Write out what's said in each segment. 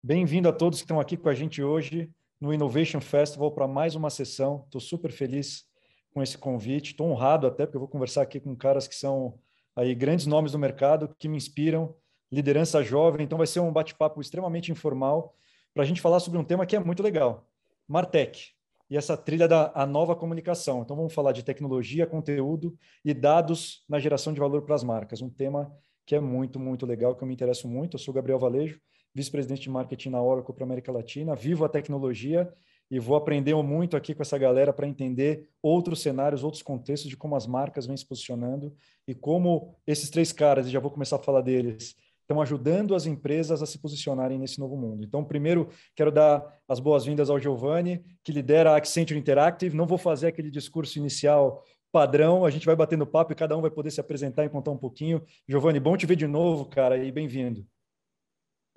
Bem-vindo a todos que estão aqui com a gente hoje no Innovation Festival para mais uma sessão. Estou super feliz com esse convite, estou honrado até porque eu vou conversar aqui com caras que são aí grandes nomes do mercado, que me inspiram, liderança jovem, então vai ser um bate-papo extremamente informal para a gente falar sobre um tema que é muito legal, Martech, e essa trilha da a nova comunicação. Então vamos falar de tecnologia, conteúdo e dados na geração de valor para as marcas, um tema que é muito, muito legal, que eu me interesso muito. Eu sou Gabriel Valejo, vice-presidente de marketing na Oracle para a América Latina, vivo a tecnologia e vou aprender muito aqui com essa galera para entender outros cenários, outros contextos de como as marcas vêm se posicionando e como esses três caras, e já vou começar a falar deles, estão ajudando as empresas a se posicionarem nesse novo mundo. Então, primeiro, quero dar as boas-vindas ao Giovanni, que lidera a Accenture Interactive. Não vou fazer aquele discurso inicial padrão, a gente vai batendo papo e cada um vai poder se apresentar e contar um pouquinho. Giovanni, bom te ver de novo, cara, e bem-vindo.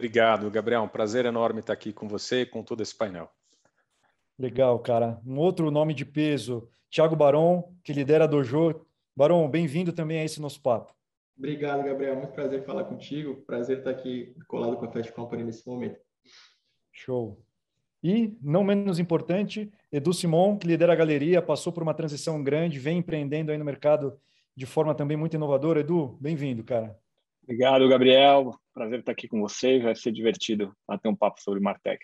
Obrigado, Gabriel. Um prazer enorme estar aqui com você e com todo esse painel. Legal, cara. Um outro nome de peso, Thiago Baron, que lidera a Dojo. Baron, bem-vindo também a esse nosso papo. Obrigado, Gabriel. Muito prazer falar contigo. Prazer estar aqui colado com a Fast Company nesse momento. Show. E, não menos importante, Edu Simon, que lidera a galeria, passou por uma transição grande, vem empreendendo aí no mercado de forma também muito inovadora. Edu, bem-vindo, cara. Obrigado, Gabriel. Prazer estar aqui com você. Vai ser divertido bater um papo sobre Martech.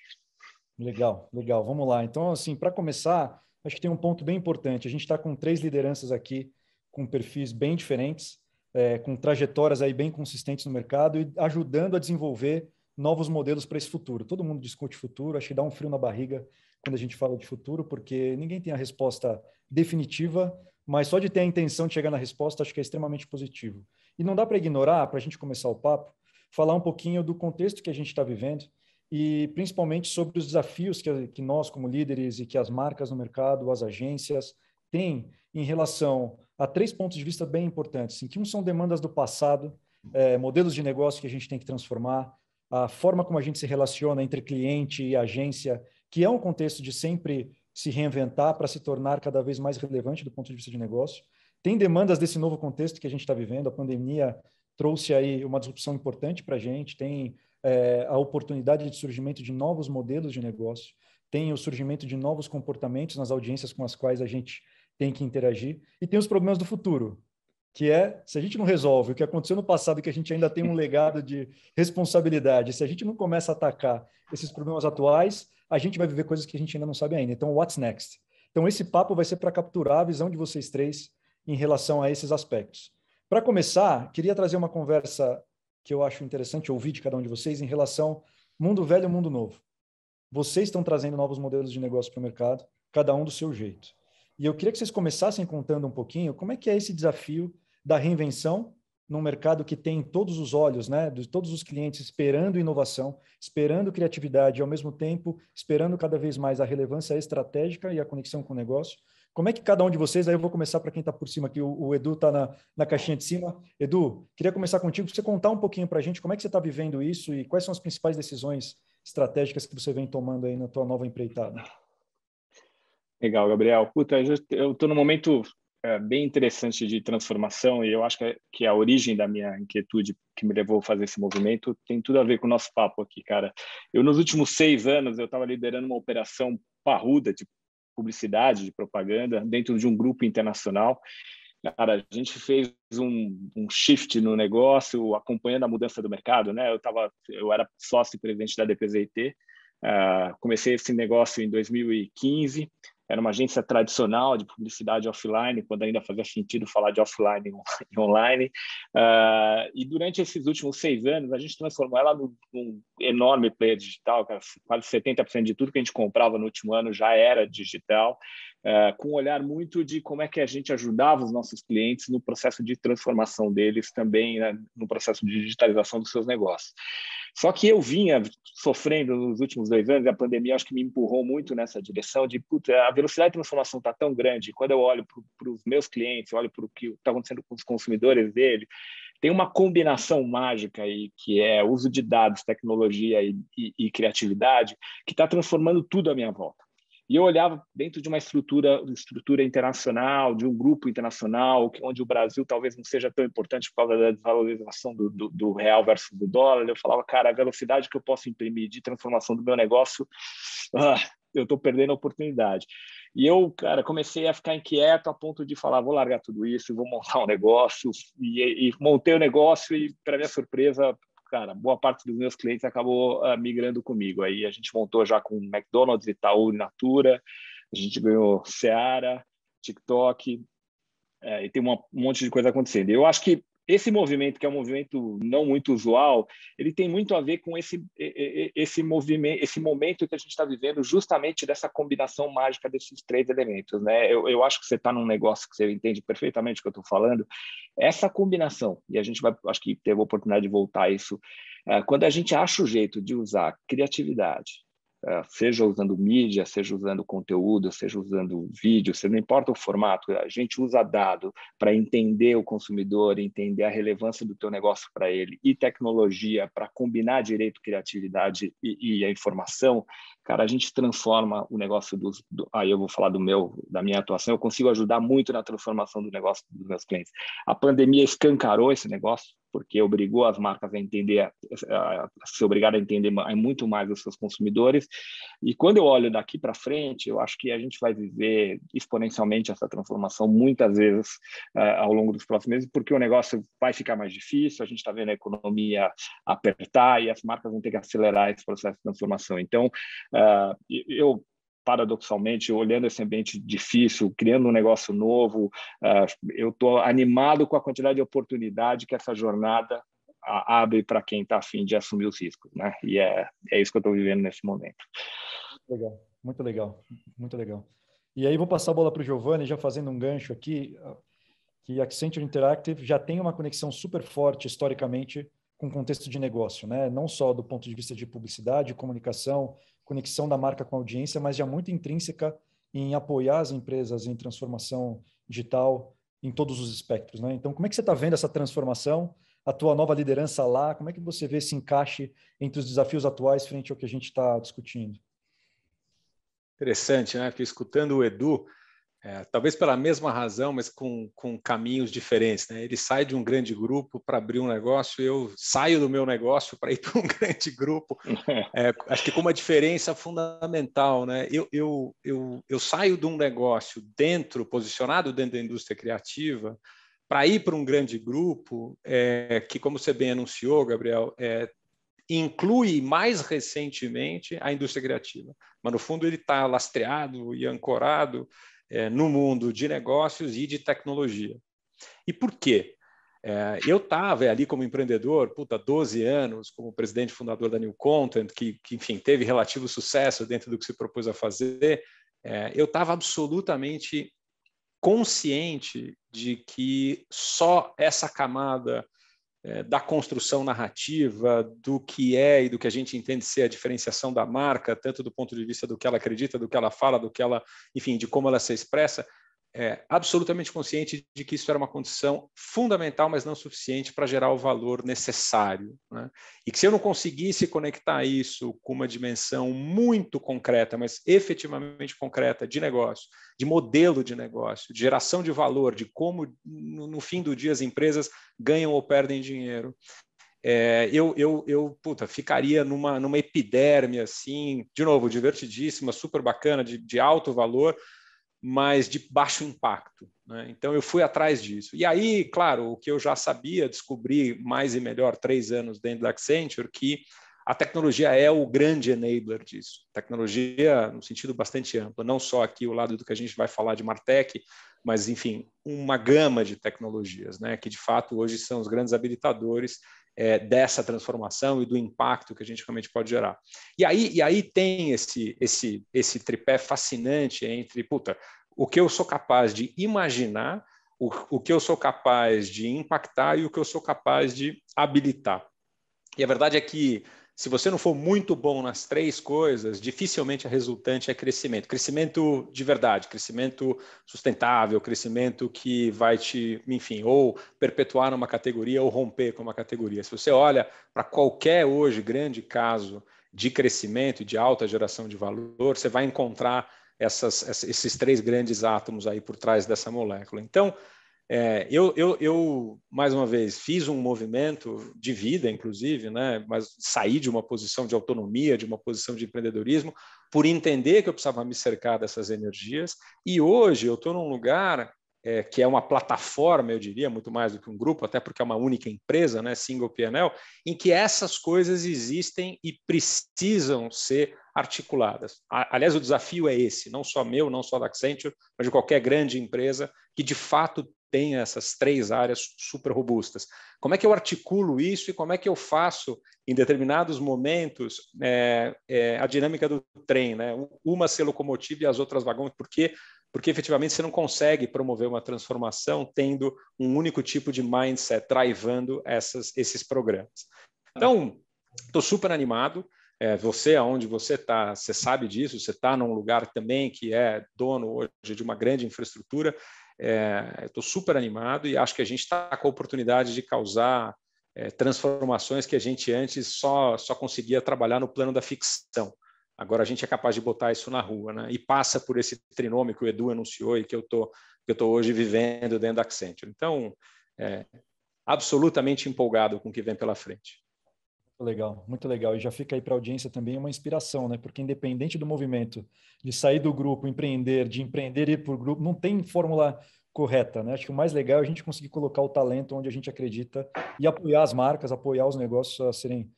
Legal, legal. Vamos lá. Então, assim, para começar, acho que tem um ponto bem importante. A gente está com três lideranças aqui com perfis bem diferentes, com trajetórias aí bem consistentes no mercado e ajudando a desenvolver novos modelos para esse futuro. Todo mundo discute futuro, acho que dá um frio na barriga quando a gente fala de futuro, porque ninguém tem a resposta definitiva, mas só de ter a intenção de chegar na resposta, acho que é extremamente positivo. E não dá para ignorar, para a gente começar o papo, falar um pouquinho do contexto que a gente está vivendo e principalmente sobre os desafios que nós, como líderes, e que as marcas no mercado, as agências, têm em relação a três pontos de vista bem importantes, em que um são demandas do passado, modelos de negócio que a gente tem que transformar, a forma como a gente se relaciona entre cliente e agência, que é um contexto de sempre se reinventar para se tornar cada vez mais relevante do ponto de vista de negócio. Tem demandas desse novo contexto que a gente está vivendo, a pandemia trouxe aí uma disrupção importante para a gente, tem a oportunidade de surgimento de novos modelos de negócio, tem o surgimento de novos comportamentos nas audiências com as quais a gente tem que interagir, e tem os problemas do futuro, que é, se a gente não resolve o que aconteceu no passado, que a gente ainda tem um legado de responsabilidade, se a gente não começa a atacar esses problemas atuais, a gente vai viver coisas que a gente ainda não sabe ainda. Então, what's next? Então, esse papo vai ser para capturar a visão de vocês três em relação a esses aspectos. Para começar, queria trazer uma conversa que eu acho interessante ouvir de cada um de vocês em relação mundo velho e mundo novo. Vocês estão trazendo novos modelos de negócio para o mercado, cada um do seu jeito. E eu queria que vocês começassem contando um pouquinho como é que é esse desafio da reinvenção num mercado que tem todos os olhos, né, de todos os clientes esperando inovação, esperando criatividade e, ao mesmo tempo, esperando cada vez mais a relevância estratégica e a conexão com o negócio. Como é que cada um de vocês, aí eu vou começar para quem está por cima aqui, o Edu está na caixinha de cima. Edu, queria começar contigo, para você contar um pouquinho para a gente como é que você está vivendo isso e quais são as principais decisões estratégicas que você vem tomando aí na tua nova empreitada. Legal, Gabriel. Puta, eu estou num momento bem interessante de transformação e eu acho que a origem da minha inquietude que me levou a fazer esse movimento tem tudo a ver com o nosso papo aqui, cara. Nos últimos 6 anos, eu estava liderando uma operação parruda de publicidade, de propaganda, dentro de um grupo internacional. Cara, a gente fez um shift no negócio, acompanhando a mudança do mercado, né? Eu era sócio e presidente da DPZIT, comecei esse negócio em 2015, era uma agência tradicional de publicidade offline, quando ainda fazia sentido falar de offline e online. E durante esses últimos 6 anos, a gente transformou ela num enorme player digital, cara, quase 70% de tudo que a gente comprava no último ano já era digital, com um olhar muito de como é que a gente ajudava os nossos clientes no processo de transformação deles também, né, no processo de digitalização dos seus negócios. Só que eu vinha sofrendo nos últimos 2 anos, e a pandemia acho que me empurrou muito nessa direção de, puta, a velocidade de transformação está tão grande, quando eu olho para os meus clientes, olho para o que está acontecendo com os consumidores dele, tem uma combinação mágica aí, que é o uso de dados, tecnologia e criatividade, que está transformando tudo à minha volta. E eu olhava dentro de uma estrutura internacional, de um grupo internacional, onde o Brasil talvez não seja tão importante por causa da desvalorização do real versus do dólar. Eu falava, cara, a velocidade que eu posso imprimir de transformação do meu negócio, eu estou perdendo a oportunidade. E eu, cara, comecei a ficar inquieto a ponto de falar, vou largar tudo isso, vou montar um negócio. E montei o negócio e, para minha surpresa, cara, boa parte dos meus clientes acabou migrando comigo. Aí a gente montou já com McDonald's, Itaú, Natura, a gente ganhou Seara, TikTok, e tem um monte de coisa acontecendo. Eu acho que esse movimento, que é um movimento não muito usual, ele tem muito a ver com esse movimento, esse momento que a gente está vivendo, justamente dessa combinação mágica desses três elementos, né? Eu acho que você está num negócio que você entende perfeitamente o que eu estou falando. Essa combinação, e a gente vai, acho que teve a oportunidade de voltar a isso, quando a gente acha o jeito de usar criatividade, seja usando mídia, seja usando conteúdo, seja usando vídeo, não importa o formato, a gente usa dado para entender o consumidor, entender a relevância do teu negócio para ele, e tecnologia para combinar direito, criatividade e a informação, cara, a gente transforma o negócio aí eu vou falar da minha atuação, eu consigo ajudar muito na transformação do negócio dos meus clientes. A pandemia escancarou esse negócio, porque obrigou as marcas a entender, a se obrigar a entender muito mais os seus consumidores. E quando eu olho daqui para frente, eu acho que a gente vai viver exponencialmente essa transformação muitas vezes ao longo dos próximos meses, porque o negócio vai ficar mais difícil, a gente está vendo a economia apertar e as marcas vão ter que acelerar esse processo de transformação. Então, eu paradoxalmente, olhando esse ambiente difícil, criando um negócio novo, eu estou animado com a quantidade de oportunidade que essa jornada abre para quem está a fim de assumir os riscos, né? E é isso que eu estou vivendo nesse momento. Legal, muito legal, muito legal. E aí vou passar a bola para o Giovanni, já fazendo um gancho aqui, que a Accenture Interactive já tem uma conexão super forte historicamente com o contexto de negócio, né? Não só do ponto de vista de publicidade, comunicação, conexão da marca com a audiência, mas já muito intrínseca em apoiar as empresas em transformação digital em todos os espectros, né? Então, como é que você está vendo essa transformação, a tua nova liderança lá? Como é que você vê esse encaixe entre os desafios atuais frente ao que a gente está discutindo? Interessante, né? Porque escutando o Edu, talvez pela mesma razão, mas com caminhos diferentes, né? Ele sai de um grande grupo para abrir um negócio, eu saio do meu negócio para ir para um grande grupo. Acho que com uma diferença fundamental, né? Eu saio de um negócio posicionado dentro da indústria criativa, para ir para um grande grupo que, como você bem anunciou, Gabriel, inclui mais recentemente a indústria criativa. Mas, no fundo, ele está lastreado e ancorado no mundo de negócios e de tecnologia. E por quê? Eu estava ali como empreendedor, 12 anos, como presidente e fundador da New Content, que, enfim, teve relativo sucesso dentro do que se propôs a fazer. Eu estava absolutamente consciente de que só essa camada da construção narrativa, do que é e do que a gente entende ser a diferenciação da marca, tanto do ponto de vista do que ela acredita, do que ela fala, do que ela, enfim, de como ela se expressa, absolutamente consciente de que isso era uma condição fundamental, mas não suficiente para gerar o valor necessário, né? E que se eu não conseguisse conectar isso com uma dimensão muito concreta, mas efetivamente concreta de negócio, de modelo de negócio, de geração de valor, de como, no fim do dia, as empresas ganham ou perdem dinheiro, eu ficaria numa epiderme, assim, de novo, divertidíssima, super bacana, de alto valor, mas de baixo impacto, né? Então, eu fui atrás disso. E aí, claro, o que eu já sabia, descobri mais e melhor 3 anos dentro da Accenture, que a tecnologia é o grande enabler disso. Tecnologia no sentido bastante amplo, não só aqui o lado do que a gente vai falar de Martech, mas, enfim, uma gama de tecnologias, né, que, de fato, hoje são os grandes habilitadores dessa transformação e do impacto que a gente realmente pode gerar. E aí tem esse tripé fascinante entre o que eu sou capaz de imaginar, o que eu sou capaz de impactar e o que eu sou capaz de habilitar. E a verdade é que, se você não for muito bom nas 3 coisas, dificilmente a resultante é crescimento. Crescimento de verdade, crescimento sustentável, crescimento que vai te, enfim, ou perpetuar numa categoria ou romper com uma categoria. Se você olha para qualquer hoje grande caso de crescimento e de alta geração de valor, você vai encontrar esses 3 grandes átomos aí por trás dessa molécula. Então, eu, mais uma vez, fiz um movimento de vida, inclusive, né? Mas saí de uma posição de autonomia, de uma posição de empreendedorismo, por entender que eu precisava me cercar dessas energias. E hoje eu estou num lugar que é uma plataforma, eu diria, muito mais do que um grupo, até porque é uma única empresa, né? Single P&L, em que essas coisas existem e precisam ser articuladas. Aliás, o desafio é esse, não só meu, não só da Accenture, mas de qualquer grande empresa que, de fato, tem essas 3 áreas super robustas. Como é que eu articulo isso e como é que eu faço, em determinados momentos, a dinâmica do trem, né? Uma ser locomotiva e as outras vagões, porque efetivamente você não consegue promover uma transformação tendo um único tipo de mindset drivando esses programas. Então, estou super animado. Você, aonde você está, você sabe disso, você está num lugar também que é dono hoje de uma grande infraestrutura. Estou super animado e acho que a gente está com a oportunidade de causar transformações que a gente antes só conseguia trabalhar no plano da ficção. Agora a gente é capaz de botar isso na rua, né? E passa por esse trinômio que o Edu anunciou e que eu tô hoje vivendo dentro da Accenture. Então, absolutamente empolgado com o que vem pela frente. Legal, muito legal. E já fica aí para a audiência também uma inspiração, né? Porque independente do movimento de sair do grupo, empreender, de empreender e ir para o grupo, não tem fórmula correta, né? Acho que o mais legal é a gente conseguir colocar o talento onde a gente acredita e apoiar as marcas, apoiar os negócios a serem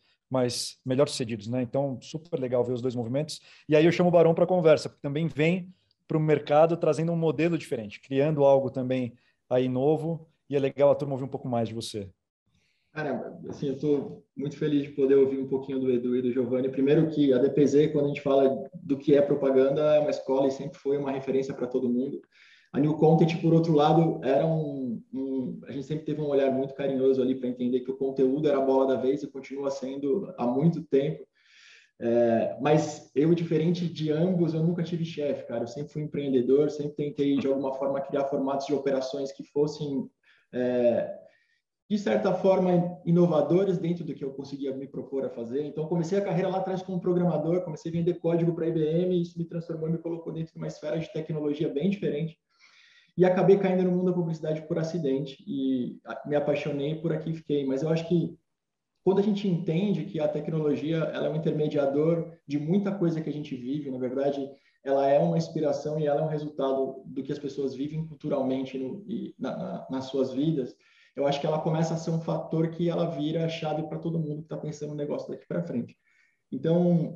melhor sucedidos, né? Então, super legal ver os 2 movimentos. E aí eu chamo o Barão para a conversa, porque também vem para o mercado trazendo um modelo diferente, criando algo também aí novo. E é legal a turma ouvir um pouco mais de você. Cara, assim, eu estou muito feliz de poder ouvir um pouquinho do Edu e do Giovanni. Primeiro que a DPZ, quando a gente fala do que é propaganda, é uma escola e sempre foi uma referência para todo mundo. A New Content, por outro lado, era a gente sempre teve um olhar muito carinhoso ali para entender que o conteúdo era a bola da vez e continua sendo há muito tempo. Mas eu, diferente de ambos, eu nunca tive chefe, cara. Eu sempre fui empreendedor, sempre tentei, de alguma forma, criar formatos de operações que fossem... de certa forma, inovadores dentro do que eu conseguia me propor a fazer. Então, comecei a carreira lá atrás como programador, comecei a vender código para a IBM, e isso me transformou e me colocou dentro de uma esfera de tecnologia bem diferente. E acabei caindo no mundo da publicidade por acidente e me apaixonei por aqui fiquei. Mas eu acho que quando a gente entende que a tecnologia ela é um intermediador de muita coisa que a gente vive, na verdade, ela é uma inspiração e ela é um resultado do que as pessoas vivem culturalmente nas suas vidas. Eu acho que ela começa a ser um fator que ela vira a chave para todo mundo que está pensando no negócio daqui para frente. Então,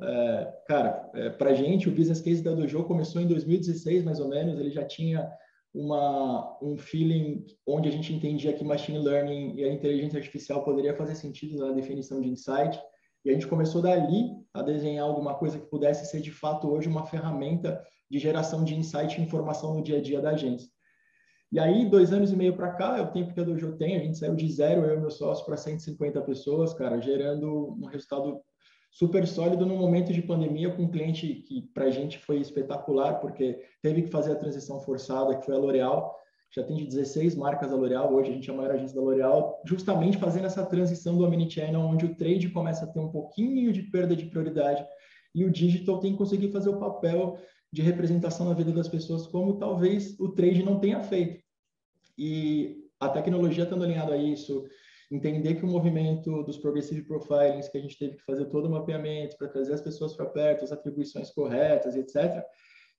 cara, para a gente, o business case da Dojo começou em 2016, mais ou menos. Ele já tinha um feeling onde a gente entendia que machine learning e a inteligência artificial poderia fazer sentido na definição de insight. E a gente começou dali a desenhar alguma coisa que pudesse ser, de fato, hoje uma ferramenta de geração de insight e informação no dia a dia da agência. E aí, 2 anos e meio para cá, é o tempo que a Dojo tem, a gente saiu de 0, eu e meu sócio, para 150 pessoas, cara, gerando um resultado super sólido no momento de pandemia, com um cliente que para a gente foi espetacular, porque teve que fazer a transição forçada, que foi a L'Oréal. Já tem de 16 marcas a L'Oréal, hoje a gente é a maior agência da L'Oréal, justamente fazendo essa transição do omnichannel, onde o trade começa a ter um pouquinho de perda de prioridade e o digital tem que conseguir fazer o papel de representação na vida das pessoas, como talvez o trade não tenha feito. E a tecnologia estando alinhada a isso, entender que o movimento dos Progressive Profilings, que a gente teve que fazer todo o mapeamento para trazer as pessoas para perto, as atribuições corretas, etc.,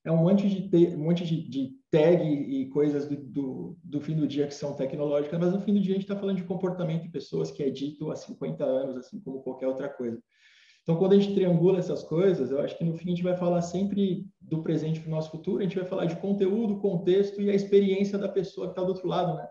é um monte de tag e coisas do fim do dia que são tecnológicas, mas no fim do dia a gente está falando de comportamento de pessoas que é dito há 50 anos, assim como qualquer outra coisa. Então, quando a gente triangula essas coisas, eu acho que no fim a gente vai falar sempre do presente para o nosso futuro, a gente vai falar de conteúdo, contexto e a experiência da pessoa que está do outro lado, né?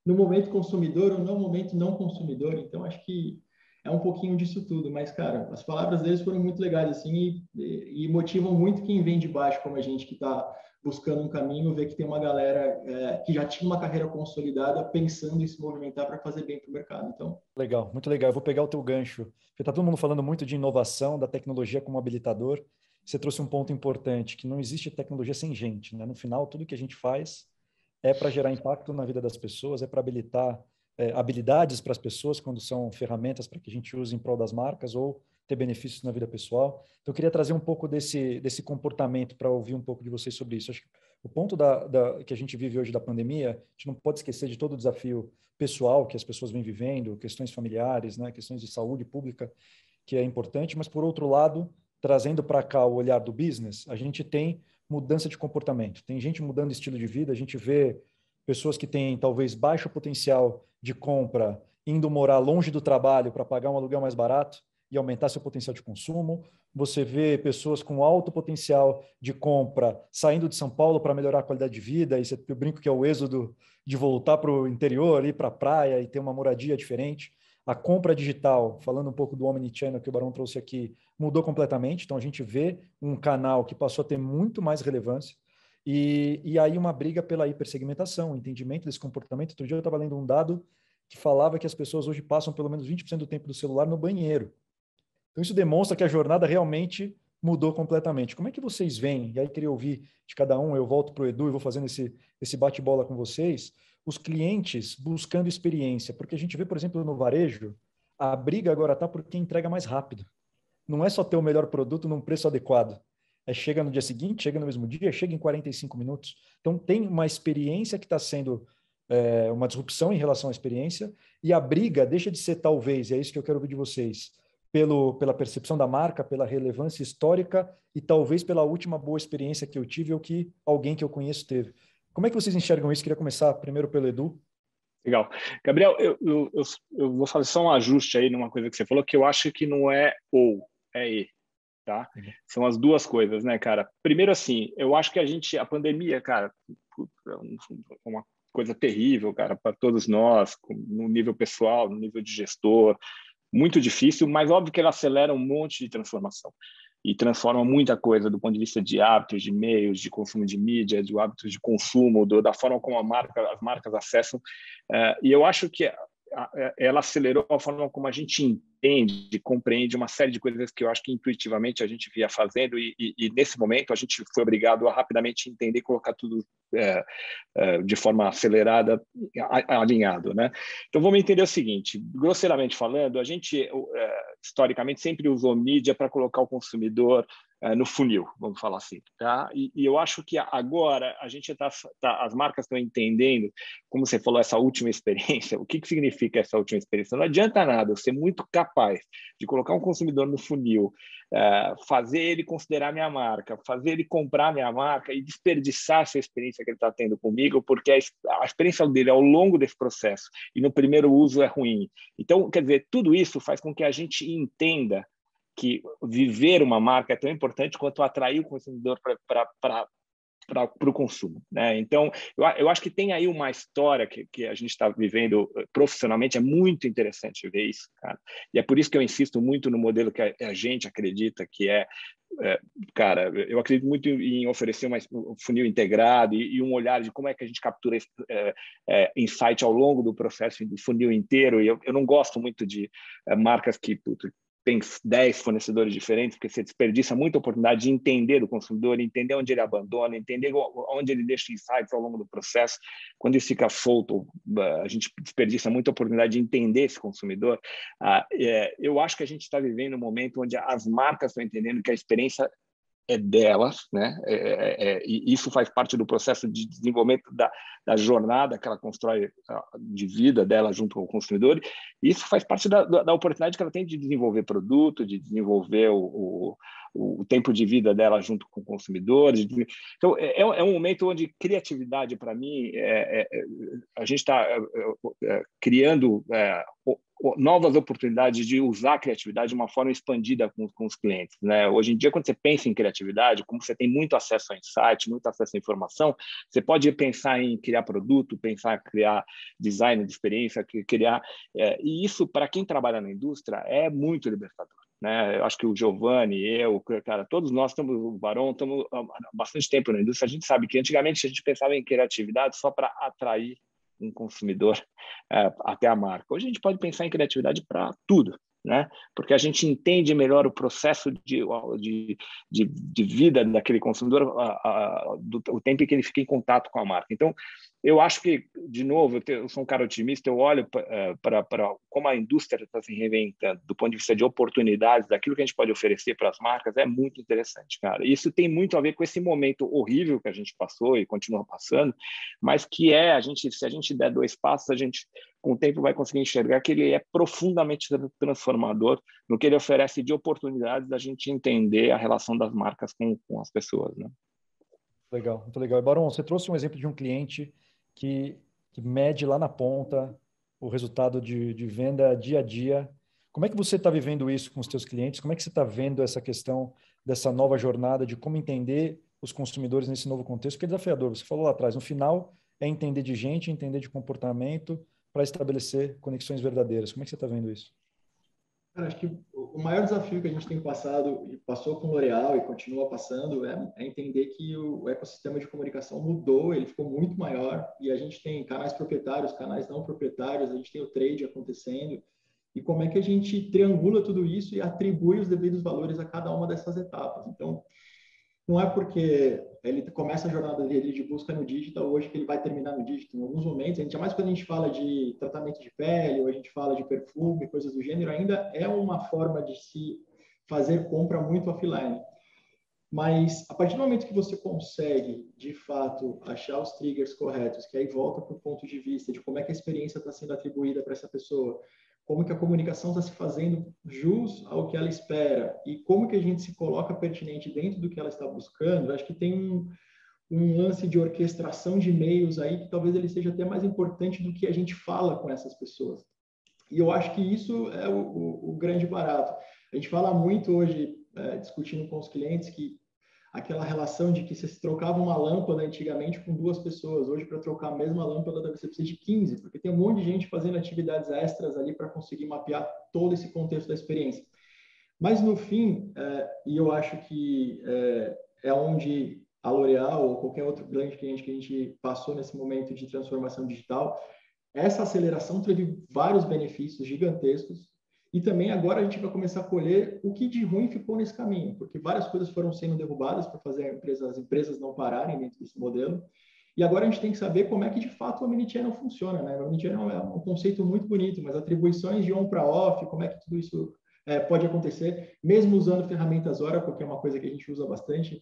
No momento consumidor ou no momento não consumidor. Então, acho que é um pouquinho disso tudo. Mas, cara, as palavras deles foram muito legais, assim, e motivam muito quem vem de baixo, como a gente que está buscando um caminho, ver que tem uma galera que já tinha uma carreira consolidada, pensando em se movimentar para fazer bem para o mercado. Então, Legal, muito legal. Eu vou pegar o teu gancho, porque está todo mundo falando muito de inovação, da tecnologia como habilitador. Você trouxe um ponto importante, que não existe tecnologia sem gente, né? No final, tudo que a gente faz é para gerar impacto na vida das pessoas, é para habilitar habilidades para as pessoas quando são ferramentas para que a gente use em prol das marcas ou ter benefícios na vida pessoal. Então, eu queria trazer um pouco desse comportamento para ouvir um pouco de vocês sobre isso. Acho que o ponto que a gente vive hoje da pandemia, a gente não pode esquecer de todo o desafio pessoal que as pessoas vêm vivendo, questões familiares, né, questões de saúde pública, que é importante, mas, por outro lado, trazendo para cá o olhar do business, a gente tem mudança de comportamento. Tem gente mudando estilo de vida, a gente vê pessoas que têm talvez baixo potencial de compra indo morar longe do trabalho para pagar um aluguel mais barato e aumentar seu potencial de consumo. Você vê pessoas com alto potencial de compra saindo de São Paulo para melhorar a qualidade de vida, e eu brinco que é o êxodo de voltar para o interior, ir para a praia e ter uma moradia diferente. A compra digital, falando um pouco do Omnichannel que o Barão trouxe aqui, mudou completamente. Então, a gente vê um canal que passou a ter muito mais relevância. E aí uma briga pela hipersegmentação, entendimento desse comportamento. Outro dia eu estava lendo um dado que falava que as pessoas hoje passam pelo menos 20% do tempo do celular no banheiro. Então, isso demonstra que a jornada realmente mudou completamente. Como é que vocês veem? E aí, queria ouvir de cada um, eu volto para o Edu e vou fazendo esse bate-bola com vocês, os clientes buscando experiência. Porque a gente vê, por exemplo, no varejo, a briga agora está por quem entrega mais rápido. Não é só ter o melhor produto num preço adequado. Chega no dia seguinte, chega no mesmo dia, chega em 45 minutos. Então, tem uma experiência que está sendo uma disrupção em relação à experiência, e a briga deixa de ser, talvez, e é isso que eu quero ouvir de vocês, pela percepção da marca, pela relevância histórica e talvez pela última boa experiência que eu tive ou que alguém que eu conheço teve. Como é que vocês enxergam isso? Queria começar primeiro pelo Edu. Legal. Gabriel, eu vou fazer só um ajuste aí numa coisa que você falou, que eu acho que não é ou, é e, tá? São as duas coisas, né, cara? Primeiro, assim, eu acho que a pandemia, cara, é uma coisa terrível, cara, para todos nós, no nível pessoal, no nível de gestor, muito difícil, mas óbvio que ela acelera um monte de transformação e transforma muita coisa do ponto de vista de hábitos, de meios, de consumo de mídia, de hábitos de consumo, da forma como as marcas acessam. E eu acho que ela acelerou a forma como a gente entende, compreende uma série de coisas que eu acho que intuitivamente a gente via fazendo e nesse momento a gente foi obrigado a rapidamente entender e colocar tudo de forma acelerada, alinhado, né? Então vamos entender o seguinte, grosseiramente falando, a gente historicamente sempre usou mídia para colocar o consumidor no funil, vamos falar assim, tá? E eu acho que agora a gente as marcas estão entendendo, como você falou, essa última experiência. O que significa essa última experiência? Não adianta nada eu ser muito capaz de colocar um consumidor no funil, fazer ele considerar minha marca, fazer ele comprar minha marca e desperdiçar essa experiência que ele está tendo comigo, porque a experiência dele ao longo desse processo e no primeiro uso é ruim. Então, quer dizer, tudo isso faz com que a gente entenda que viver uma marca é tão importante quanto atrair o consumidor para o consumo, né? Então, eu acho que tem aí uma história que a gente está vivendo profissionalmente, é muito interessante ver isso, cara. E é por isso que eu insisto muito no modelo que a gente acredita que cara, eu acredito muito em oferecer um funil integrado e um olhar de como é que a gente captura insight ao longo do processo do funil inteiro. E eu não gosto muito de marcas que tem 10 fornecedores diferentes, porque você desperdiça muita oportunidade de entender o consumidor, entender onde ele abandona, entender onde ele deixa insights ao longo do processo. Quando isso fica solto, a gente desperdiça muita oportunidade de entender esse consumidor. Eu acho que a gente está vivendo um momento onde as marcas estão entendendo que a experiência é delas, né? E isso faz parte do processo de desenvolvimento da jornada que ela constrói de vida dela junto com o consumidor. E isso faz parte da oportunidade que ela tem de desenvolver produto, de desenvolver o tempo de vida dela junto com o consumidor. Então, é um momento onde criatividade, para mim, a gente está criando novas oportunidades de usar a criatividade de uma forma expandida com os clientes, né? Hoje em dia, quando você pensa em criatividade, como você tem muito acesso a insight, muito acesso à informação, você pode pensar em criar produto, pensar em criar design de experiência, criar... e isso, para quem trabalha na indústria, é muito libertador, né? Eu acho que o Giovanni, cara, todos nós o Barão, estamos há bastante tempo na indústria. A gente sabe que antigamente a gente pensava em criatividade só para atrair um consumidor até a marca. Hoje a gente pode pensar em criatividade para tudo, né? Porque a gente entende melhor o processo de vida daquele consumidor, o tempo em que ele fica em contato com a marca. Então, eu acho que, de novo, eu sou um cara otimista, eu olho para como a indústria está se reinventando, do ponto de vista de oportunidades, daquilo que a gente pode oferecer para as marcas, é muito interessante, cara. Isso tem muito a ver com esse momento horrível que a gente passou e continua passando, mas que se a gente der 2 passos, a gente, com o tempo, vai conseguir enxergar que ele é profundamente transformador no que ele oferece de oportunidades da gente entender a relação das marcas com as pessoas, né? Legal, muito legal. E, Barão, você trouxe um exemplo de um cliente que mede lá na ponta o resultado de venda dia a dia. Como é que você está vivendo isso com os seus clientes? Como é que você está vendo essa questão dessa nova jornada de como entender os consumidores nesse novo contexto? Porque é desafiador. Você falou lá atrás, no final é entender de gente, entender de comportamento para estabelecer conexões verdadeiras. Como é que você está vendo isso? Cara, acho que o maior desafio que a gente tem passado e passou com o L'Oréal e continua passando é entender que o ecossistema de comunicação mudou, ele ficou muito maior e a gente tem canais proprietários, canais não proprietários, a gente tem o trade acontecendo e como é que a gente triangula tudo isso e atribui os devidos valores a cada uma dessas etapas. Então, não é porque ele começa a jornada dele de busca no digital hoje que ele vai terminar no digital. Em alguns momentos, ainda mais quando a gente fala de tratamento de pele ou a gente fala de perfume, coisas do gênero, ainda é uma forma de se fazer compra muito offline. Mas a partir do momento que você consegue, de fato, achar os triggers corretos, que aí volta para o ponto de vista de como é que a experiência está sendo atribuída para essa pessoa, como que a comunicação está se fazendo jus ao que ela espera e como que a gente se coloca pertinente dentro do que ela está buscando, acho que tem um lance de orquestração de e-mails aí que talvez ele seja até mais importante do que a gente fala com essas pessoas. E eu acho que isso é o grande barato. A gente fala muito hoje, discutindo com os clientes, que aquela relação de que você trocava uma lâmpada antigamente com 2 pessoas. Hoje, para trocar a mesma lâmpada, você precisa de 15, porque tem um monte de gente fazendo atividades extras ali para conseguir mapear todo esse contexto da experiência. Mas, no fim, e eu acho que é onde a L'Oréal ou qualquer outro grande cliente que a gente passou nesse momento de transformação digital, essa aceleração teve vários benefícios gigantescos. E também agora a gente vai começar a colher o que de ruim ficou nesse caminho, porque várias coisas foram sendo derrubadas para fazer as empresas não pararem dentro desse modelo. E agora a gente tem que saber como é que de fato o Omnichannel funciona, né? O Omnichannel é um conceito muito bonito, mas atribuições de on para off, como é que tudo isso pode acontecer, mesmo usando ferramentas Oracle, que é uma coisa que a gente usa bastante,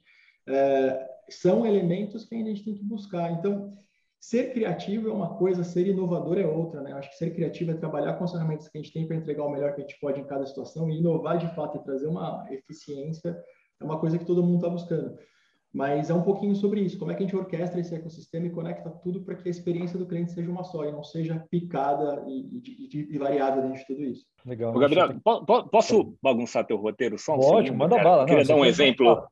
são elementos que ainda a gente tem que buscar. Então, ser criativo é uma coisa, ser inovador é outra, né? Acho que ser criativo é trabalhar com as ferramentas que a gente tem para entregar o melhor que a gente pode em cada situação e inovar de fato e trazer uma eficiência é uma coisa que todo mundo está buscando. Mas é um pouquinho sobre isso, como é que a gente orquestra esse ecossistema e conecta tudo para que a experiência do cliente seja uma só e não seja picada e variável dentro de tudo isso. Legal. Ô, Gabriel, posso bagunçar teu roteiro só um Lógico, segundo, manda cara? bala. Eu queria dar um exemplo, Falar.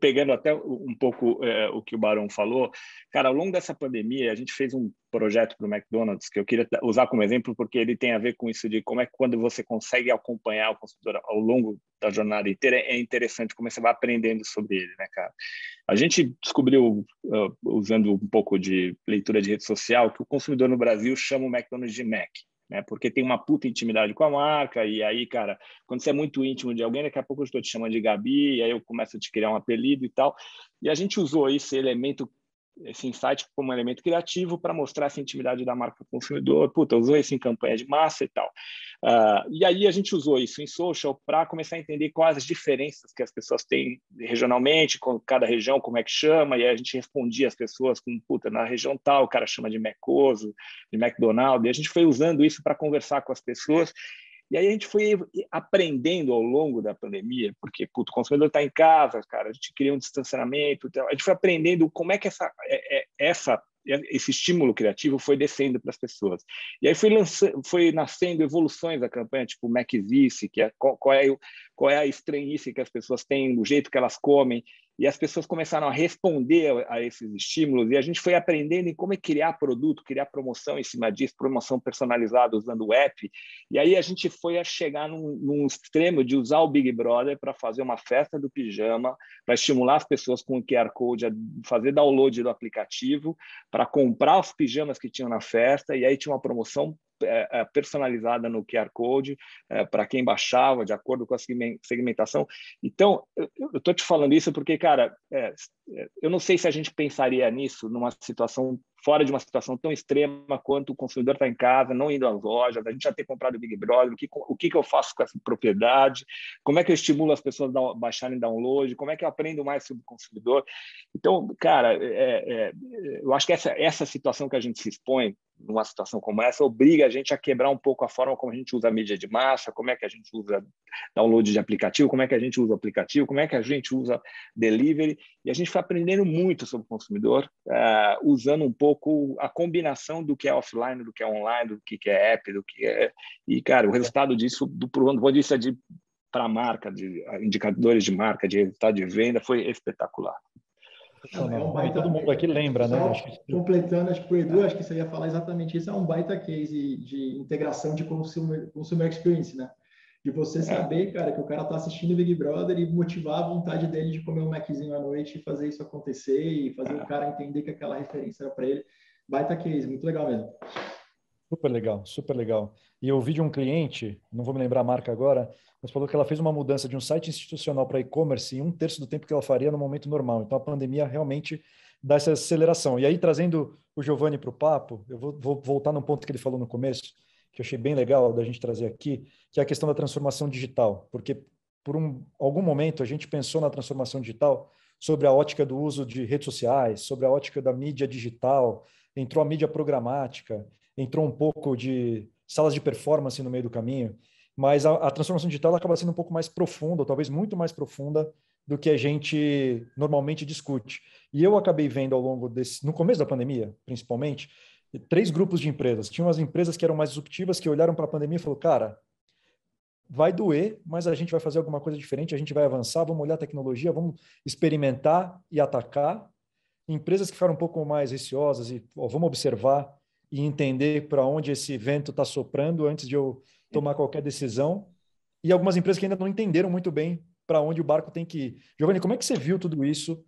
pegando até um pouco o que o Barão falou. Cara, ao longo dessa pandemia, a gente fez um projeto para o McDonald's que eu queria usar como exemplo porque ele tem a ver com isso de como é que quando você consegue acompanhar o consumidor ao longo da jornada inteira, é interessante como você vai aprendendo sobre ele, né, cara? A gente descobriu, usando um pouco de leitura de rede social, que o consumidor no Brasil chama o McDonald's de Mac, né? Porque tem uma puta intimidade com a marca, e aí, cara, quando você é muito íntimo de alguém, daqui a pouco eu estou te chamando de Gabi, e aí eu começo a te criar um apelido e tal. E a gente usou esse insight como elemento criativo para mostrar essa intimidade da marca ao consumidor. Puta, usou isso em campanha de massa e tal. E aí a gente usou isso em social para começar a entender quais as diferenças que as pessoas têm regionalmente, com cada região, como é que chama, e aí a gente respondia as pessoas com, puta, na região tal, o cara chama de Mecoso, de McDonald's, e a gente foi usando isso para conversar com as pessoas. E aí a gente foi aprendendo ao longo da pandemia, porque o consumidor está em casa, cara, a gente cria um distanciamento, a gente foi aprendendo como é que esse estímulo criativo foi descendo para as pessoas. E aí foi nascendo evoluções da campanha, tipo Maczice, que é qual é a estranhice que as pessoas têm, o jeito que elas comem, e as pessoas começaram a responder a esses estímulos, e a gente foi aprendendo em como é criar produto, criar promoção em cima disso, promoção personalizada usando o app, e aí a gente foi a chegar num extremo de usar o Big Brother para fazer uma festa do pijama, para estimular as pessoas com o QR Code a fazer download do aplicativo, para comprar os pijamas que tinham na festa, e aí tinha uma promoção personalizada no QR Code para quem baixava, de acordo com a segmentação. Então, eu estou te falando isso porque, cara, eu não sei se a gente pensaria nisso numa situação fora de uma situação tão extrema quanto o consumidor está em casa, não indo às lojas, a gente já ter comprado o Big Brother, o que eu faço com essa propriedade, como é que eu estimulo as pessoas a baixarem download, como é que eu aprendo mais sobre o consumidor. Então, cara, eu acho que essa situação que a gente se expõe, numa situação como essa, obriga a gente a quebrar um pouco a forma como a gente usa a mídia de massa, como é que a gente usa download de aplicativo, como é que a gente usa o aplicativo, como é que a gente usa delivery, e a gente foi aprendendo muito sobre o consumidor, usando um pouco a combinação do que é offline, do que é online, do que é app, do que é... E, cara, o resultado disso, do ponto de vista para a marca, de indicadores de marca, de resultado de venda, foi espetacular. É um baita, todo mundo aqui lembra, né? Completando, acho que para o Edu, acho que você ia falar exatamente isso, é um baita case de integração de consumer experience, né? De você saber, cara, que o cara tá assistindo o Big Brother e motivar a vontade dele de comer um Maczinho à noite e fazer isso acontecer e fazer o cara entender que aquela referência era para ele. Baita case, muito legal mesmo. Super legal, super legal. E eu ouvi de um cliente, não vou me lembrar a marca agora, mas falou que ela fez uma mudança de um site institucional para e-commerce em 1/3 do tempo que ela faria no momento normal. Então, a pandemia realmente dá essa aceleração. E aí, trazendo o Giovanni para o papo, eu vou voltar num ponto que ele falou no começo, que eu achei bem legal da gente trazer aqui, que é a questão da transformação digital. Porque, por algum momento, a gente pensou na transformação digital sobre a ótica do uso de redes sociais, sobre a ótica da mídia digital, entrou a mídia programática, entrou um pouco de salas de performance no meio do caminho, mas a transformação digital acaba sendo um pouco mais profunda, ou talvez muito mais profunda do que a gente normalmente discute. E eu acabei vendo ao longo no começo da pandemia, principalmente, 3 grupos de empresas. Tinham as empresas que eram mais disruptivas, que olharam para a pandemia e falaram, cara, vai doer, mas a gente vai fazer alguma coisa diferente, a gente vai avançar, vamos olhar a tecnologia, vamos experimentar e atacar. Empresas que ficaram um pouco mais receosas e vamos observar e entender para onde esse vento está soprando antes de eu tomar qualquer decisão. E algumas empresas que ainda não entenderam muito bem para onde o barco tem que ir. Giovanni, como é que você viu tudo isso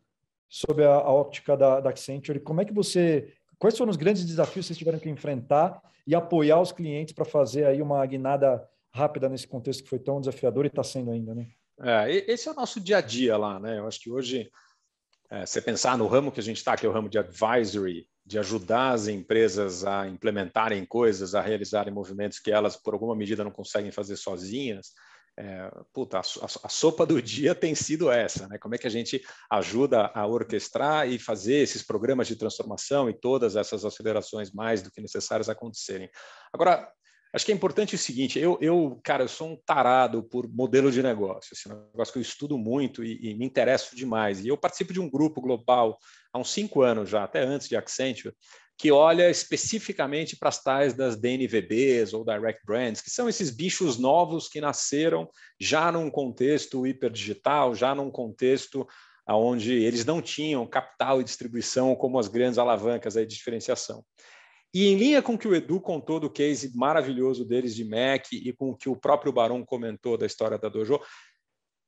sob a óptica da Accenture? Quais foram os grandes desafios que vocês tiveram que enfrentar e apoiar os clientes para fazer aí uma guinada rápida nesse contexto que foi tão desafiador e está sendo ainda, né? Esse é o nosso dia a dia lá, né? Eu acho que hoje, você pensar no ramo que a gente está, que é o ramo de advisory, de ajudar as empresas a implementarem coisas, a realizarem movimentos que elas, por alguma medida, não conseguem fazer sozinhas, a sopa do dia tem sido essa, né? Como é que a gente ajuda a orquestrar e fazer esses programas de transformação e todas essas acelerações mais do que necessárias acontecerem. Agora, acho que é importante o seguinte, cara, eu sou um tarado por modelo de negócio, esse negócio que eu estudo muito e me interesso demais. E eu participo de um grupo global há uns 5 anos já, até antes de Accenture, que olha especificamente para as tais das DNVBs ou Direct Brands, que são esses bichos novos que nasceram já num contexto hiperdigital, já num contexto onde eles não tinham capital e distribuição como as grandes alavancas aí de diferenciação. E em linha com o que o Edu contou do case maravilhoso deles de Mac e com o que o próprio Barão comentou da história da Dojo,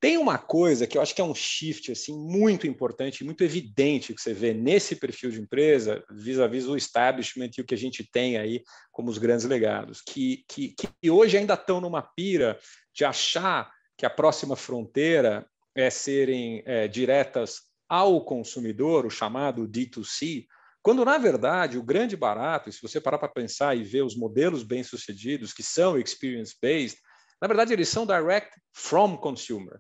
tem uma coisa que eu acho que é um shift assim, muito importante, muito evidente que você vê nesse perfil de empresa, vis-à-vis o establishment e o que a gente tem aí como os grandes legados, que hoje ainda estão numa pira de achar que a próxima fronteira é serem diretas ao consumidor, o chamado D2C, quando, na verdade, o grande barato, e se você parar para pensar e ver os modelos bem-sucedidos, que são experience-based, na verdade, eles são direct from consumer.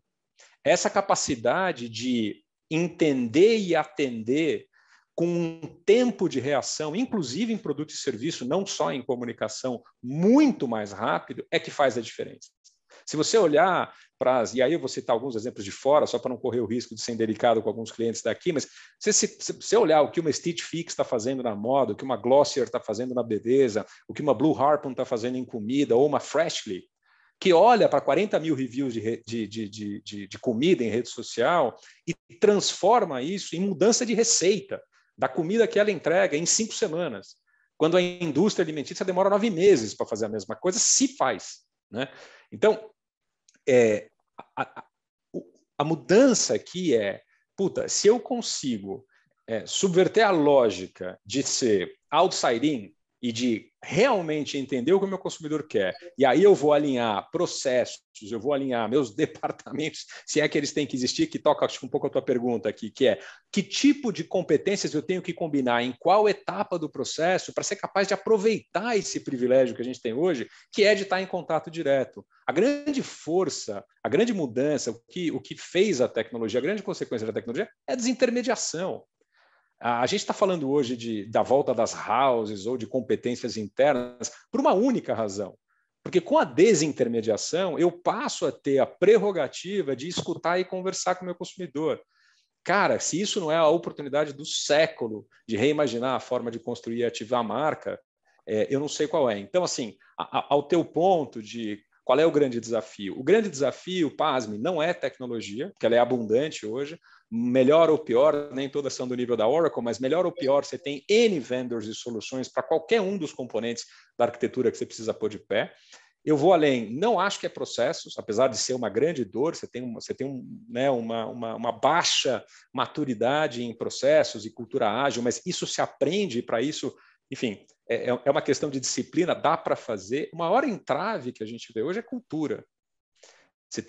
Essa capacidade de entender e atender com um tempo de reação, inclusive em produto e serviço, não só em comunicação, muito mais rápido, é que faz a diferença. Se você olhar para e aí eu vou citar alguns exemplos de fora, só para não correr o risco de ser indelicado com alguns clientes daqui, mas se você olhar o que uma Stitch Fix está fazendo na moda, o que uma Glossier está fazendo na beleza, o que uma Blue Harpoon está fazendo em comida, ou uma Freshly, que olha para 40 mil reviews de comida em rede social e transforma isso em mudança de receita da comida que ela entrega em 5 semanas, quando a indústria alimentícia demora 9 meses para fazer a mesma coisa, se faz, né? Então, a mudança aqui se eu consigo subverter a lógica de ser outside in, e de realmente entender o que o meu consumidor quer. E aí eu vou alinhar processos, eu vou alinhar meus departamentos, se é que eles têm que existir, que toca acho, um pouco a tua pergunta aqui, que é que tipo de competências eu tenho que combinar em qual etapa do processo para ser capaz de aproveitar esse privilégio que a gente tem hoje, que é de estar em contato direto. A grande força, a grande mudança, o que fez a tecnologia, a grande consequência da tecnologia é a desintermediação. A gente está falando hoje da volta das houses ou de competências internas por uma única razão. Porque com a desintermediação, eu passo a ter a prerrogativa de escutar e conversar com o meu consumidor. Cara, se isso não é a oportunidade do século de reimaginar a forma de construir e ativar a marca, eu não sei qual é. Então, assim, ao teu ponto de qual é o grande desafio? O grande desafio, pasme, não é tecnologia, porque ela é abundante hoje. Melhor ou pior, nem todas são do nível da Oracle, mas melhor ou pior, você tem N vendors e soluções para qualquer um dos componentes da arquitetura que você precisa pôr de pé. Eu vou além, não acho que é processos, apesar de ser uma grande dor, você tem uma baixa maturidade em processos e cultura ágil, mas isso se aprende, para isso, enfim, é uma questão de disciplina, dá para fazer. O maior entrave que a gente vê hoje é cultura. Você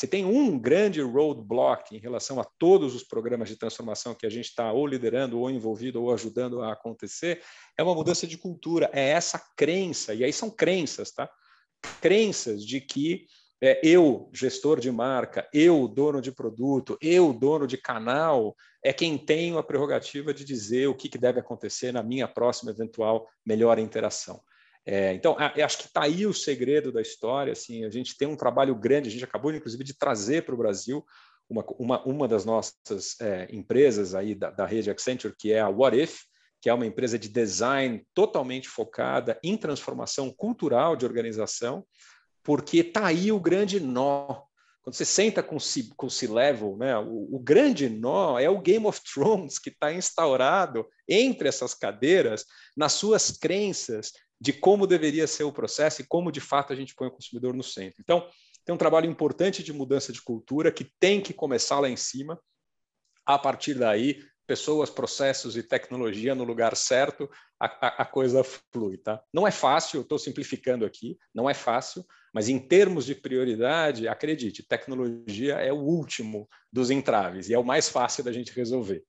tem um grande roadblock em relação a todos os programas de transformação que a gente está ou liderando, ou envolvido, ou ajudando a acontecer, é uma mudança de cultura, é essa crença, e aí são crenças, tá? Crenças de que eu, gestor de marca, eu, dono de produto, eu, dono de canal, é quem tenho a prerrogativa de dizer o que deve acontecer na minha próxima eventual melhor interação. Então, acho que está aí o segredo da história. Assim, a gente tem um trabalho grande, a gente acabou, inclusive, de trazer para o Brasil uma das nossas empresas aí da rede Accenture, que é a What If, que é uma empresa de design totalmente focada em transformação cultural de organização, porque está aí o grande nó. Quando você senta com o C-Level, né, o grande nó é o Game of Thrones que está instaurado entre essas cadeiras nas suas crenças de como deveria ser o processo e como, de fato, a gente põe o consumidor no centro. Então, tem um trabalho importante de mudança de cultura que tem que começar lá em cima. A partir daí, pessoas, processos e tecnologia no lugar certo, a coisa flui. Tá? Não é fácil, estou simplificando aqui, não é fácil, mas em termos de prioridade, acredite, tecnologia é o último dos entraves e é o mais fácil da gente resolver.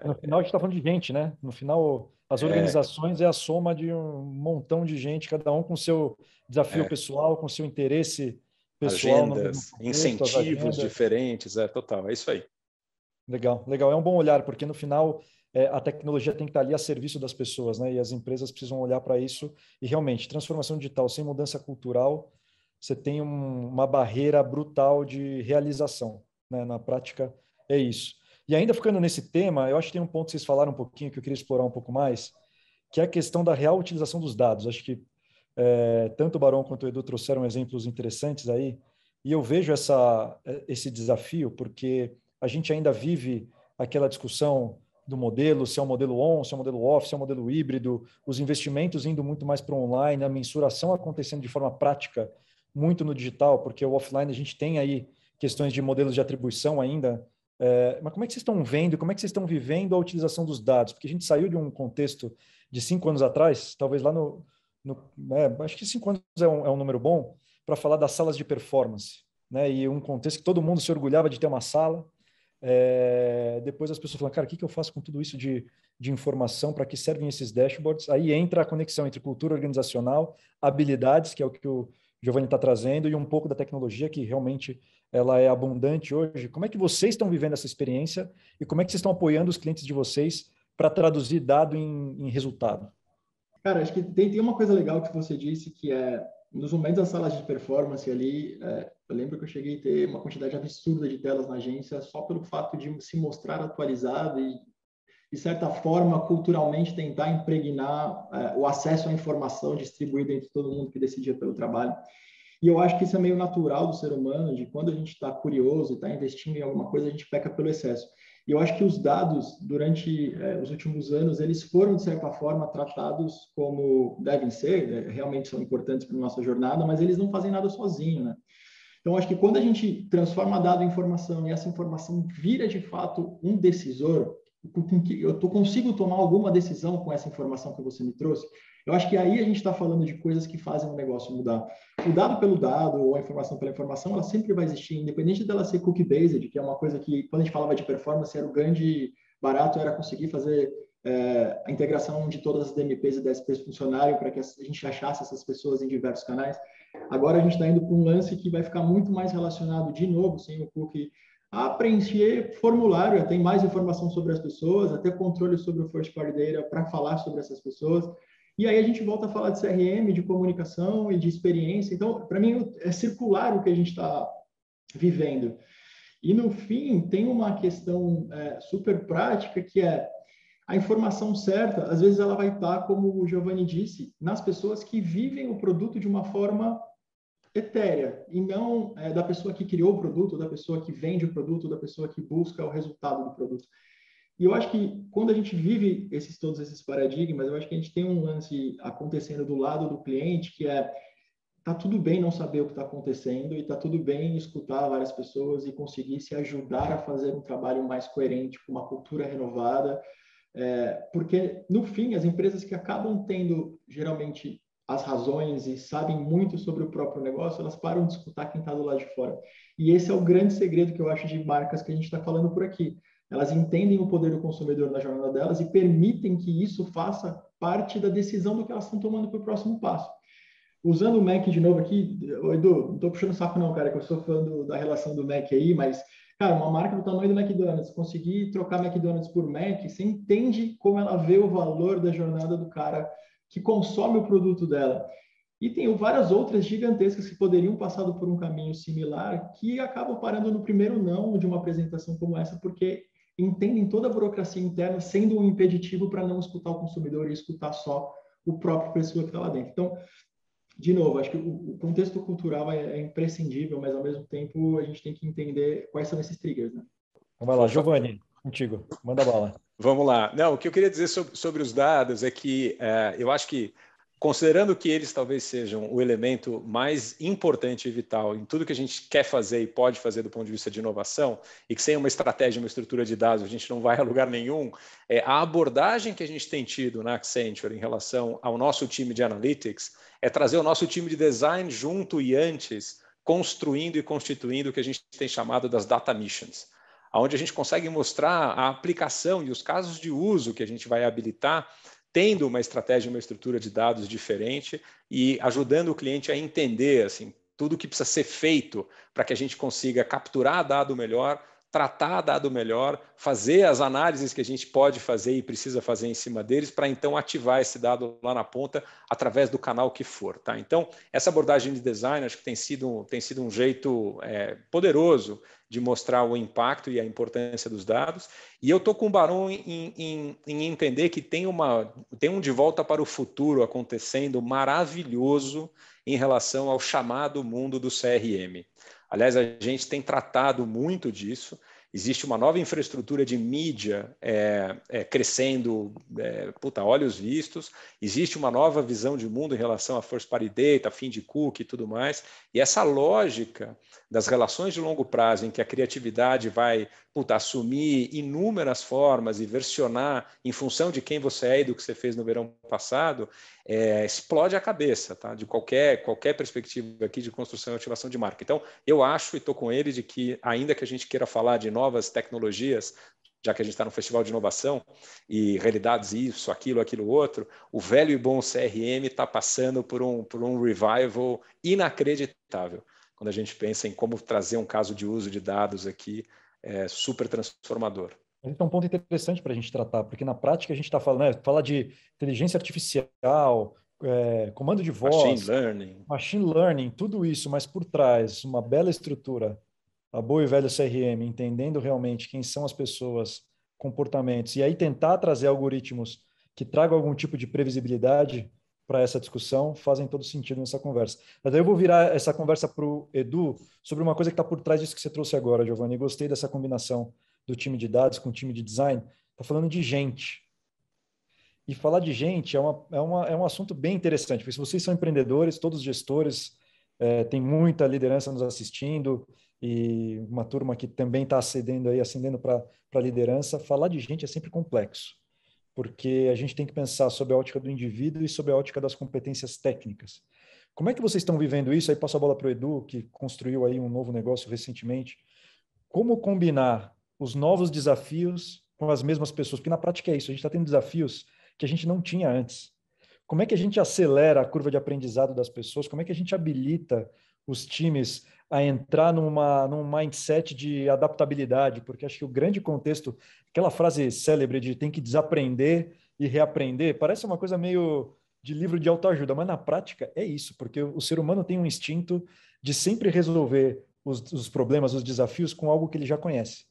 No final, a gente está falando de gente, né? No final, as organizações é a soma de um montão de gente, cada um com seu desafio pessoal, com seu interesse pessoal no mesmo agendas, contexto, as incentivos agendas. diferentes, total, é isso aí. Legal, legal. É um bom olhar, porque no final a tecnologia tem que estar ali a serviço das pessoas, né? E as empresas precisam olhar para isso. E realmente, transformação digital sem mudança cultural, você tem uma barreira brutal de realização, né? Na prática, é isso. E ainda ficando nesse tema, eu acho que tem um ponto que vocês falaram um pouquinho, que eu queria explorar um pouco mais, que é a questão da real utilização dos dados. Acho que tanto o Barão quanto o Edu trouxeram exemplos interessantes aí, e eu vejo esse desafio, porque a gente ainda vive aquela discussão do modelo, se é um modelo on, se é um modelo off, se é um modelo híbrido, os investimentos indo muito mais para o online, a mensuração acontecendo de forma prática muito no digital, porque o offline a gente tem aí questões de modelos de atribuição ainda. Mas como é que vocês estão vendo, como é que vocês estão vivendo a utilização dos dados? Porque a gente saiu de um contexto de 5 anos atrás, talvez lá acho que 5 anos é um número bom, para falar das salas de performance, né? E um contexto que todo mundo se orgulhava de ter uma sala. Depois as pessoas falam, cara, o que eu faço com tudo isso de informação? Para que servem esses dashboards? Aí entra a conexão entre cultura organizacional, habilidades, que é o que o Giovanni está trazendo, e um pouco da tecnologia, que realmente ela é abundante hoje. Como é que vocês estão vivendo essa experiência e como é que vocês estão apoiando os clientes de vocês para traduzir dado em resultado? Cara, acho que tem uma coisa legal que você disse, que é, nos momentos das salas de performance ali, eu lembro que eu cheguei a ter uma quantidade absurda de telas na agência só pelo fato de se mostrar atualizado e, de certa forma, culturalmente tentar impregnar o acesso à informação distribuída entre todo mundo que decidia pelo trabalho. E eu acho que isso é meio natural do ser humano, de quando a gente está curioso e está investindo em alguma coisa, a gente peca pelo excesso. E eu acho que os dados, durante os últimos anos, eles foram, de certa forma, tratados como devem ser, realmente são importantes para a nossa jornada, mas eles não fazem nada sozinho, né? Então, acho que quando a gente transforma dado em informação e essa informação vira, de fato, um decisor, com que eu consigo tomar alguma decisão com essa informação que você me trouxe? Eu acho que aí a gente está falando de coisas que fazem o negócio mudar. O dado pelo dado, ou a informação pela informação, ela sempre vai existir, independente dela ser cookie-based, que é uma coisa que, quando a gente falava de performance, era o grande barato, era conseguir fazer a integração de todas as DMPs e DSPs funcionarem para que a gente achasse essas pessoas em diversos canais. Agora a gente está indo para um lance que vai ficar muito mais relacionado, de novo, sem o cookie, a preencher formulário, a ter mais informação sobre as pessoas, a ter controle sobre o first party data para falar sobre essas pessoas. E aí a gente volta a falar de CRM, de comunicação e de experiência. Então, para mim, é circular o que a gente está vivendo. E, no fim, tem uma questão super prática, que é a informação certa, às vezes ela vai estar, como o Giovanni disse, nas pessoas que vivem o produto de uma forma etérea, e não da pessoa que criou o produto, da pessoa que vende o produto, da pessoa que busca o resultado do produto. E eu acho que quando a gente vive todos esses paradigmas, eu acho que a gente tem um lance acontecendo do lado do cliente, que tá tudo bem não saber o que está acontecendo e tá tudo bem escutar várias pessoas e conseguir se ajudar a fazer um trabalho mais coerente, com uma cultura renovada, porque, no fim, as empresas que acabam tendo, geralmente, as razões e sabem muito sobre o próprio negócio, elas param de escutar quem está do lado de fora. E esse é o grande segredo que eu acho de marcas que a gente está falando por aqui. Elas entendem o poder do consumidor na jornada delas e permitem que isso faça parte da decisão do que elas estão tomando para o próximo passo. Usando o Mac de novo aqui, Edu, não estou puxando o saco não, cara, que eu sou fã da relação do Mac aí, mas, cara, uma marca do tamanho do McDonald's, conseguir trocar McDonald's por Mac, você entende como ela vê o valor da jornada do cara que consome o produto dela. E tem várias outras gigantescas que poderiam passar por um caminho similar, que acabam parando no primeiro não de uma apresentação como essa, porque entendem toda a burocracia interna sendo um impeditivo para não escutar o consumidor e escutar só o próprio pessoa que está lá dentro. Então, de novo, acho que o contexto cultural é imprescindível, mas ao mesmo tempo a gente tem que entender quais são esses triggers, né? Então vai lá, Giovanni, contigo, manda bala. Vamos lá. Não, o que eu queria dizer sobre os dados é que eu acho que, considerando que eles talvez sejam o elemento mais importante e vital em tudo que a gente quer fazer e pode fazer do ponto de vista de inovação, e que sem uma estratégia, uma estrutura de dados, a gente não vai a lugar nenhum, a abordagem que a gente tem tido na Accenture em relação ao nosso time de Analytics é trazer o nosso time de design junto e antes, construindo e constituindo o que a gente tem chamado das data missions, onde a gente consegue mostrar a aplicação e os casos de uso que a gente vai habilitar, tendo uma estratégia, uma estrutura de dados diferente e ajudando o cliente a entender assim, tudo o que precisa ser feito para que a gente consiga capturar dado melhor, tratar dado melhor, fazer as análises que a gente pode fazer e precisa fazer em cima deles, para então ativar esse dado lá na ponta através do canal que for. Tá? Então, essa abordagem de design acho que tem sido um jeito poderoso de mostrar o impacto e a importância dos dados. E eu estou com o Barão em entender que tem um de volta para o futuro acontecendo maravilhoso em relação ao chamado mundo do CRM. Aliás, a gente tem tratado muito disso. Existe uma nova infraestrutura de mídia crescendo, olhos vistos. Existe uma nova visão de mundo em relação a first party data, fim de cookie e tudo mais. E essa lógica das relações de longo prazo, em que a criatividade vai assumir inúmeras formas e versionar em função de quem você é e do que você fez no verão passado, explode a cabeça, tá? De qualquer perspectiva aqui de construção e ativação de marca. Então, eu acho, e estou com ele, de que ainda que a gente queira falar de novas tecnologias, já que a gente está no Festival de Inovação, e realidades isso, aquilo outro, o velho e bom CRM está passando por um revival inacreditável, quando a gente pensa em como trazer um caso de uso de dados aqui super transformador. Esse é um ponto interessante para a gente tratar, porque na prática a gente está falando, fala de inteligência artificial, comando de voz, machine learning, tudo isso, mas por trás, uma bela estrutura, a boa e velha CRM, entendendo realmente quem são as pessoas, comportamentos, e aí tentar trazer algoritmos que tragam algum tipo de previsibilidade para essa discussão, fazem todo sentido nessa conversa. Mas aí eu vou virar essa conversa para o Edu sobre uma coisa que está por trás disso que você trouxe agora, Giovanni. Gostei dessa combinação do time de dados com o time de design. Está falando de gente. E falar de gente é um assunto bem interessante, porque se vocês são empreendedores, todos gestores, tem muita liderança nos assistindo e uma turma que também está ascendendo para a liderança. Falar de gente é sempre complexo, porque a gente tem que pensar sob a ótica do indivíduo e sob a ótica das competências técnicas. Como é que vocês estão vivendo isso? Aí passo a bola para o Edu, que construiu aí um novo negócio recentemente. Como combinar os novos desafios com as mesmas pessoas? Porque na prática é isso, a gente está tendo desafios que a gente não tinha antes. Como é que a gente acelera a curva de aprendizado das pessoas? Como é que a gente habilita os times a entrar num mindset de adaptabilidade? Porque acho que o grande contexto, aquela frase célebre de tem que desaprender e reaprender, parece uma coisa meio de livro de autoajuda, mas na prática é isso, porque o ser humano tem um instinto de sempre resolver os problemas, os desafios com algo que ele já conhece.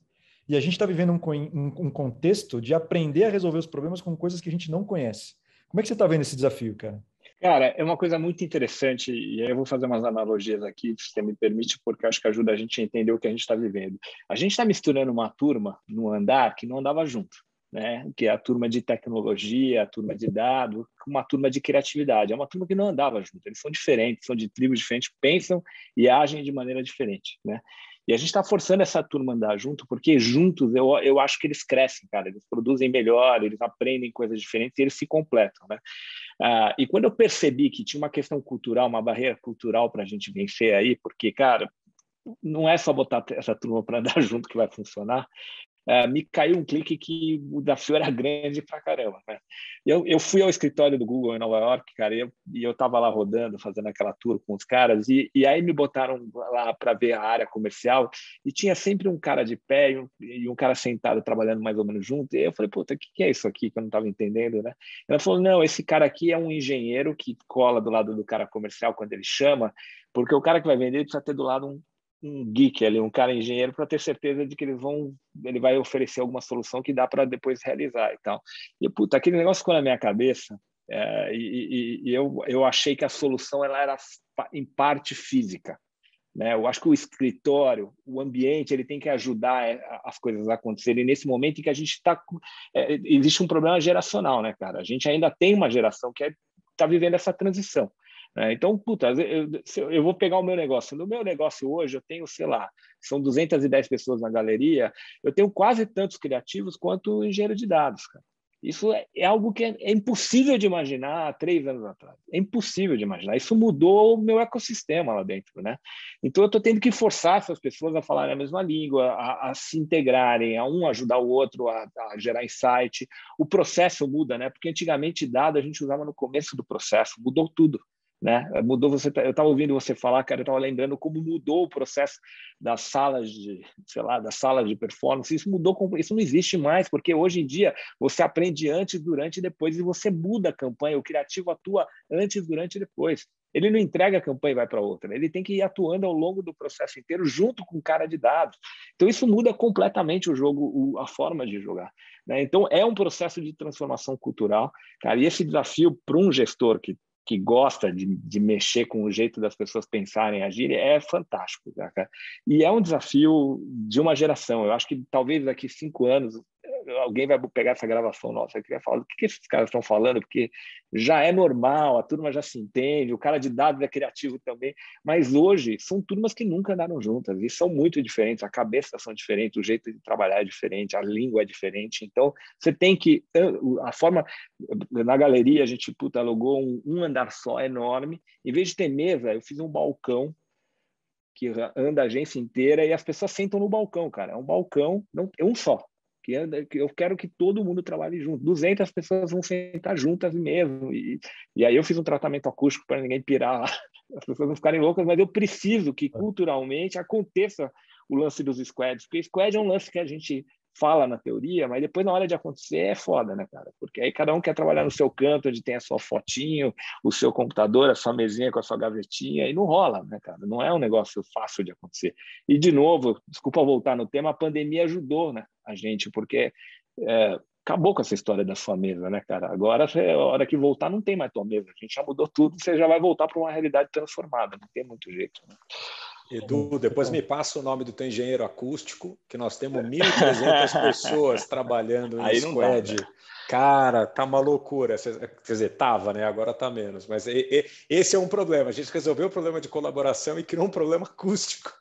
E a gente está vivendo um contexto de aprender a resolver os problemas com coisas que a gente não conhece. Como é que você está vendo esse desafio, cara? Cara, é uma coisa muito interessante, e aí eu vou fazer umas analogias aqui, se você me permite, porque acho que ajuda a gente a entender o que a gente está vivendo. A gente está misturando uma turma no andar que não andava junto, né? Que é a turma de tecnologia, a turma de dados, com uma turma de criatividade. É uma turma que não andava junto, eles são diferentes, são de tribos diferentes, pensam e agem de maneira diferente, né? E a gente está forçando essa turma a andar junto, porque juntos eu acho que eles crescem, cara, eles produzem melhor, eles aprendem coisas diferentes e eles se completam, né? E quando eu percebi que tinha uma questão cultural, uma barreira cultural para a gente vencer aí, porque, cara, não é só botar essa turma para andar junto que vai funcionar, me caiu um clique que o desafio era grande pra caramba, né? Eu fui ao escritório do Google em Nova York, cara, e eu estava lá rodando, fazendo aquela tour com os caras, e aí me botaram lá para ver a área comercial, e tinha sempre um cara de pé e um cara sentado trabalhando mais ou menos junto, e eu falei, puta, o que é isso aqui que eu não estava entendendo, né? Ela falou, não, esse cara aqui é um engenheiro que cola do lado do cara comercial quando ele chama, porque o cara que vai vender ele precisa ter do lado um geek ali, um cara engenheiro, para ter certeza de que ele vai oferecer alguma solução que dá para depois realizar e tal. E, puta, aquele negócio ficou na minha cabeça, e eu achei que a solução ela era, em parte, física. Né? Eu acho que o escritório, o ambiente, ele tem que ajudar as coisas a acontecerem nesse momento em que a gente está... existe um problema geracional, né, cara? A gente ainda tem uma geração que está vivendo essa transição. Então, puta, eu vou pegar o meu negócio. No meu negócio hoje, eu tenho, sei lá, são 210 pessoas na galeria, eu tenho quase tantos criativos quanto engenheiro de dados, cara. Isso é algo que é impossível de imaginar há 3 anos atrás. É impossível de imaginar. Isso mudou o meu ecossistema lá dentro, né? Então, eu estou tendo que forçar essas pessoas a falarem a mesma língua, a se integrarem, a um ajudar o outro a gerar insight. O processo muda, né? Porque antigamente dado a gente usava no começo do processo, mudou tudo. Né? Mudou eu estava ouvindo você falar, cara, eu estava lembrando como mudou o processo das salas de performance. Isso mudou, isso não existe mais, porque hoje em dia você aprende antes, durante e depois, e você muda a campanha. O criativo atua antes, durante e depois. Ele não entrega a campanha e vai para outra. Ele tem que ir atuando ao longo do processo inteiro junto com o cara de dados. Então isso muda completamente o jogo, a forma de jogar. Né? Então é um processo de transformação cultural, cara. E esse desafio para um gestor que gosta de mexer com o jeito das pessoas pensarem e agirem, é fantástico. Tá, cara? E é um desafio de uma geração. Eu acho que talvez daqui 5 anos alguém vai pegar essa gravação nossa aqui e vai falar o que esses caras estão falando, porque já é normal, a turma já se entende, o cara de dados é criativo também, mas hoje são turmas que nunca andaram juntas e são muito diferentes, a cabeça são diferentes, o jeito de trabalhar é diferente, a língua é diferente, então você tem que, a forma, na galeria a gente alugou um andar só enorme, em vez de ter mesa, eu fiz um balcão que anda a agência inteira e as pessoas sentam no balcão, cara, é um balcão, não, é um só, que eu quero que todo mundo trabalhe junto. 200 pessoas vão sentar juntas mesmo. E aí eu fiz um tratamento acústico para ninguém pirar lá, as pessoas não ficarem loucas, mas eu preciso que culturalmente aconteça o lance dos squads, porque squad é um lance que a gente fala na teoria, mas depois na hora de acontecer é foda, né, cara? Porque aí cada um quer trabalhar no seu canto, onde tem a sua fotinho, o seu computador, a sua mesinha com a sua gavetinha, e não rola, né, cara? Não é um negócio fácil de acontecer. E, de novo, desculpa voltar no tema, a pandemia ajudou, né, a gente, porque acabou com essa história da sua mesa, né, cara? Agora, a hora que voltar, não tem mais tua mesa. A gente já mudou tudo, você já vai voltar para uma realidade transformada, não tem muito jeito, né? Edu, depois me passa o nome do teu engenheiro acústico, que nós temos 1.300 pessoas trabalhando em squad. Cara, tá uma loucura. Quer dizer, tava, né? Agora tá menos. Mas esse é um problema. A gente resolveu o problema de colaboração e criou um problema acústico.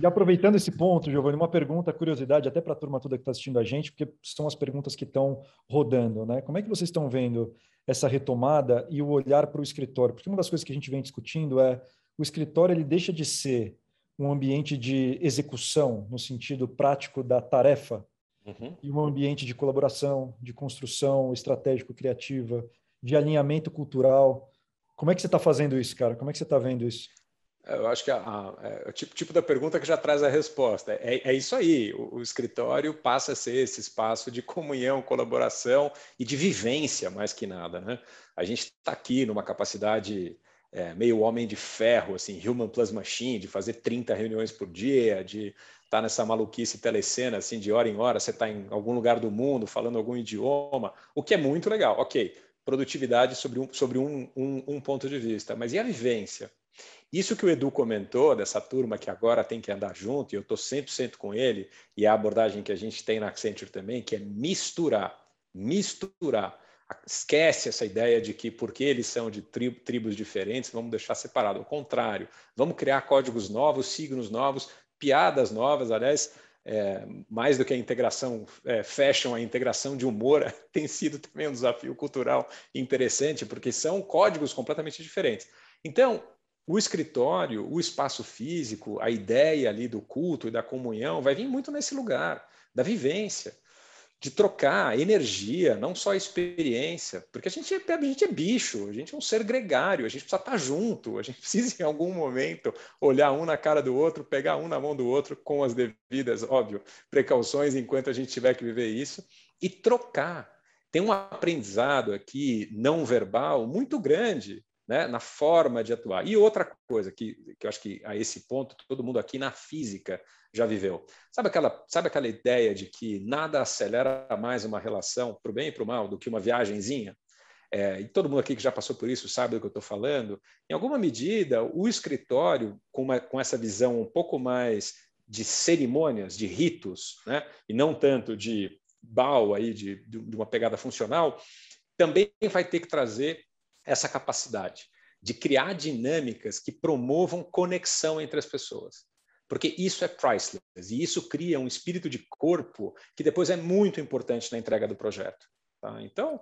E aproveitando esse ponto, Giovanni, uma pergunta, curiosidade, até para a turma toda que está assistindo a gente, porque são as perguntas que estão rodando, né? Como é que vocês estão vendo essa retomada e o olhar para o escritório? Porque uma das coisas que a gente vem discutindo é o escritório ele deixa de ser um ambiente de execução, no sentido prático da tarefa, e um ambiente de colaboração, de construção estratégico-criativa, de alinhamento cultural. Como é que você está fazendo isso, cara? Como é que você está vendo isso? Eu acho que é o tipo da pergunta que já traz a resposta. É isso aí. O escritório passa a ser esse espaço de comunhão, colaboração e de vivência, mais que nada, né? A gente está aqui numa capacidade meio homem de ferro, assim, human plus machine, de fazer 30 reuniões por dia, de estar nessa maluquice telecena, assim, de hora em hora, você está em algum lugar do mundo, falando algum idioma, o que é muito legal. Ok, produtividade sobre um ponto de vista, mas e a vivência? Isso que o Edu comentou, dessa turma que agora tem que andar junto, e eu estou 100% com ele, e a abordagem que a gente tem na Accenture também, que é misturar. Esquece essa ideia de que porque eles são de tribos diferentes, vamos deixar separado. Ao contrário, vamos criar códigos novos, signos novos, piadas novas, aliás, mais do que a integração fashion, a integração de humor tem sido também um desafio cultural interessante, porque são códigos completamente diferentes. Então, o escritório, o espaço físico, a ideia ali do culto e da comunhão vai vir muito nesse lugar, da vivência, de trocar energia, não só experiência, porque a gente é bicho, a gente é um ser gregário, a gente precisa estar junto, a gente precisa em algum momento olhar um na cara do outro, pegar um na mão do outro com as devidas, óbvio, precauções enquanto a gente tiver que viver isso, e trocar. Tem um aprendizado aqui não verbal muito grande, né, na forma de atuar. E outra coisa que eu acho que a esse ponto todo mundo aqui na física já viveu. Sabe aquela ideia de que nada acelera mais uma relação, para o bem e para o mal, do que uma viagenzinha? E todo mundo aqui que já passou por isso sabe do que eu estou falando. Em alguma medida, o escritório, com essa visão um pouco mais de cerimônias, de ritos, né, e não tanto de BAU, aí, de uma pegada funcional, também vai ter que trazer essa capacidade de criar dinâmicas que promovam conexão entre as pessoas. Porque isso é priceless e isso cria um espírito de corpo que depois é muito importante na entrega do projeto. Tá? Então,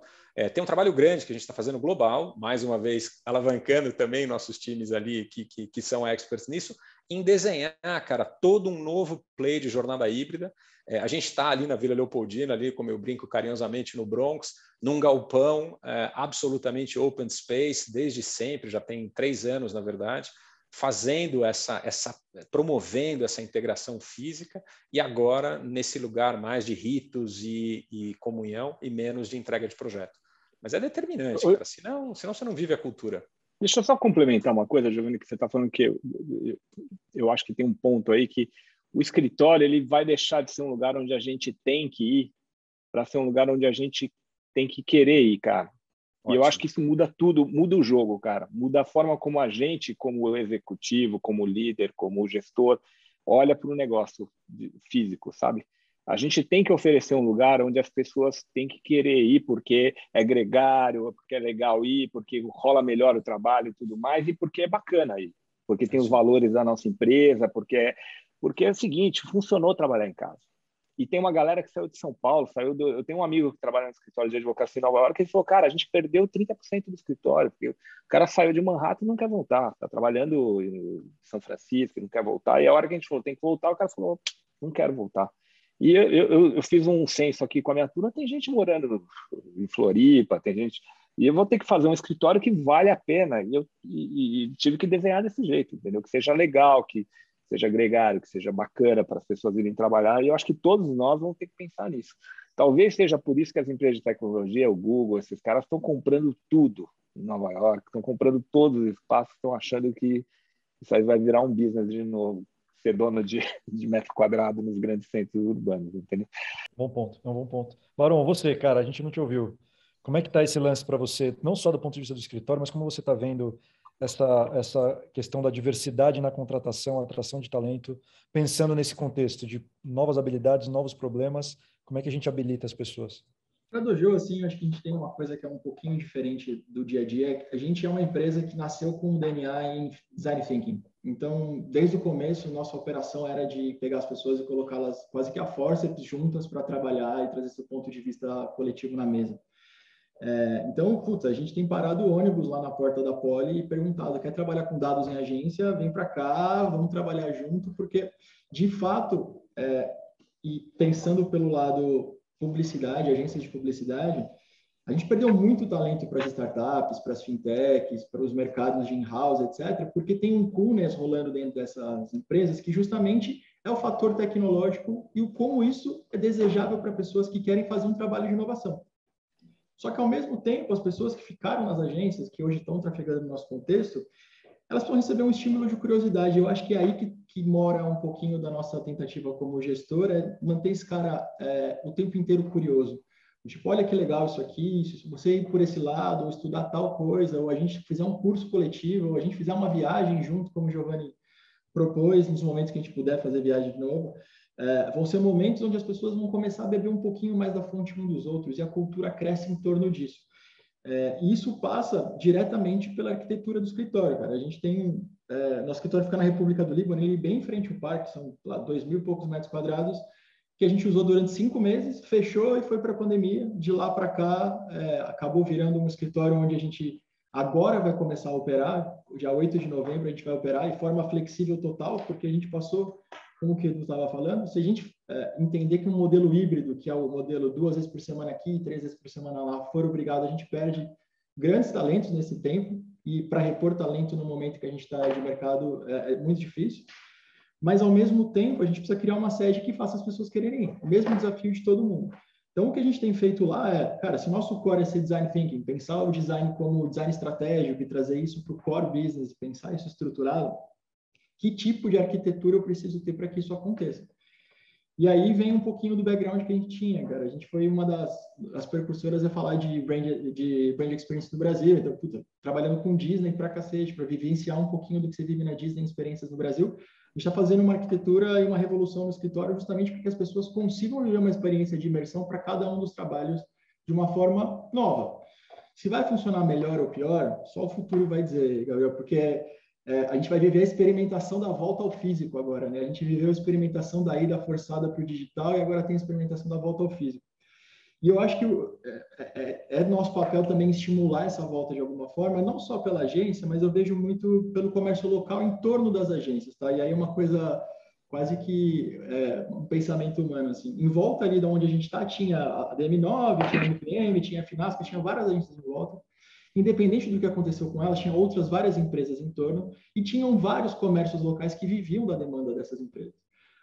tem um trabalho grande que a gente está fazendo global, mais uma vez alavancando também nossos times ali que são experts nisso, em desenhar, cara, todo um novo play de jornada híbrida. A gente está ali na Vila Leopoldina, ali, como eu brinco carinhosamente, no Bronx, num galpão absolutamente open space, desde sempre, já tem 3 anos, na verdade, fazendo promovendo essa integração física e agora nesse lugar mais de ritos e comunhão e menos de entrega de projeto. Mas é determinante, cara, senão você não vive a cultura. Deixa eu só complementar uma coisa, Giovanni, que você está falando que eu acho que tem um ponto aí que o escritório ele vai deixar de ser um lugar onde a gente tem que ir para ser um lugar onde a gente tem que querer ir, cara. Ótimo. E eu acho que isso muda tudo, muda o jogo, cara. Muda a forma como a gente, como executivo, como líder, como gestor, olha para o negócio físico, sabe? A gente tem que oferecer um lugar onde as pessoas têm que querer ir porque é gregário, porque é legal ir, porque rola melhor o trabalho e tudo mais, e porque é bacana ir, porque tem os valores da nossa empresa, porque é o seguinte, funcionou trabalhar em casa. E tem uma galera que saiu de São Paulo, eu tenho um amigo que trabalha no escritório de advocacia em Nova York, que ele falou, cara, a gente perdeu 30% do escritório, porque o cara saiu de Manhattan e não quer voltar, está trabalhando em São Francisco, não quer voltar, e a hora que a gente falou, tem que voltar, o cara falou, não quero voltar. E eu fiz um censo aqui com a minha turma, tem gente morando em Floripa, tem gente... E eu vou ter que fazer um escritório que vale a pena, e tive que desenhar desse jeito, entendeu? Que seja legal, que seja gregário, que seja bacana para as pessoas irem trabalhar, e eu acho que todos nós vamos ter que pensar nisso. Talvez seja por isso que as empresas de tecnologia, o Google, esses caras estão comprando tudo em Nova York, estão comprando todos os espaços, estão achando que isso aí vai virar um business de novo, ser dono de metro quadrado nos grandes centros urbanos, entendeu? Bom ponto, é um bom ponto. Barão, você, cara, a gente não te ouviu. Como é que está esse lance para você, não só do ponto de vista do escritório, mas como você está vendo essa questão da diversidade na contratação, atração de talento, pensando nesse contexto de novas habilidades, novos problemas, como é que a gente habilita as pessoas? Para a Dojo, assim, eu acho que a gente tem uma coisa que é um pouquinho diferente do dia a dia. A gente é uma empresa que nasceu com o DNA em Design Thinking. Então, desde o começo, nossa operação era de pegar as pessoas e colocá-las quase que a forceps juntas para trabalhar e trazer esse ponto de vista coletivo na mesa. Então, a gente tem parado o ônibus lá na porta da Poli e perguntado, quer trabalhar com dados em agência? Vem para cá, vamos trabalhar junto, porque, de fato, e pensando pelo lado publicidade, agências de publicidade, a gente perdeu muito talento para as startups, para as fintechs, para os mercados de in-house, etc., porque tem um coolness rolando dentro dessas empresas que justamente é o fator tecnológico e o como isso é desejável para pessoas que querem fazer um trabalho de inovação. Só que, ao mesmo tempo, as pessoas que ficaram nas agências, que hoje estão trafegando no nosso contexto, elas precisam receber um estímulo de curiosidade. Eu acho que é aí que mora um pouquinho da nossa tentativa como gestor, é manter esse cara o tempo inteiro curioso. Tipo, olha que legal isso aqui, se você ir por esse lado, ou estudar tal coisa, ou a gente fizer um curso coletivo, ou a gente fizer uma viagem junto, como o Giovanni propôs, nos momentos que a gente puder fazer viagem de novo, vão ser momentos onde as pessoas vão começar a beber um pouquinho mais da fonte um dos outros, e a cultura cresce em torno disso. E isso passa diretamente pela arquitetura do escritório, cara. A gente tem... nosso escritório fica na República do Líbano, ele bem em frente ao parque, são lá 2.000 e poucos metros quadrados, que a gente usou durante 5 meses, fechou e foi para a pandemia. De lá para cá, acabou virando um escritório onde a gente agora vai começar a operar, dia 8 de novembro a gente vai operar, de forma flexível total, porque a gente passou, como o que eu estava falando, se a gente entender que um modelo híbrido, que é o modelo 2 vezes por semana aqui, 3 vezes por semana lá, for obrigado, a gente perde grandes talentos nesse tempo, e para repor talento no momento que a gente está de mercado é muito difícil. Mas, ao mesmo tempo, a gente precisa criar uma sede que faça as pessoas quererem ir. O mesmo desafio de todo mundo. Então, o que a gente tem feito lá cara, se o nosso core é ser design thinking, pensar o design como design estratégico e trazer isso para o core business, pensar isso estruturado, que tipo de arquitetura eu preciso ter para que isso aconteça? E aí vem um pouquinho do background que a gente tinha, cara. A gente foi uma das precursoras a falar de brand experience no Brasil. Então, trabalhando com Disney pra cacete, para vivenciar um pouquinho do que você vive na Disney, experiências no Brasil. A gente está fazendo uma arquitetura e uma revolução no escritório justamente para que as pessoas consigam viver uma experiência de imersão para cada um dos trabalhos de uma forma nova. Se vai funcionar melhor ou pior, só o futuro vai dizer, Gabriel, porque a gente vai viver a experimentação da volta ao físico agora, né? A gente viveu a experimentação da ida forçada para o digital e agora tem a experimentação da volta ao físico. E eu acho que é nosso papel também estimular essa volta de alguma forma, não só pela agência, mas eu vejo muito pelo comércio local em torno das agências, tá? E aí uma coisa quase que um pensamento humano, assim. Em volta ali de onde a gente está, tinha a DM9, tinha a MPM, tinha a Finasco, tinha várias agências em volta. Independente do que aconteceu com elas, tinha outras várias empresas em torno e tinham vários comércios locais que viviam da demanda dessas empresas.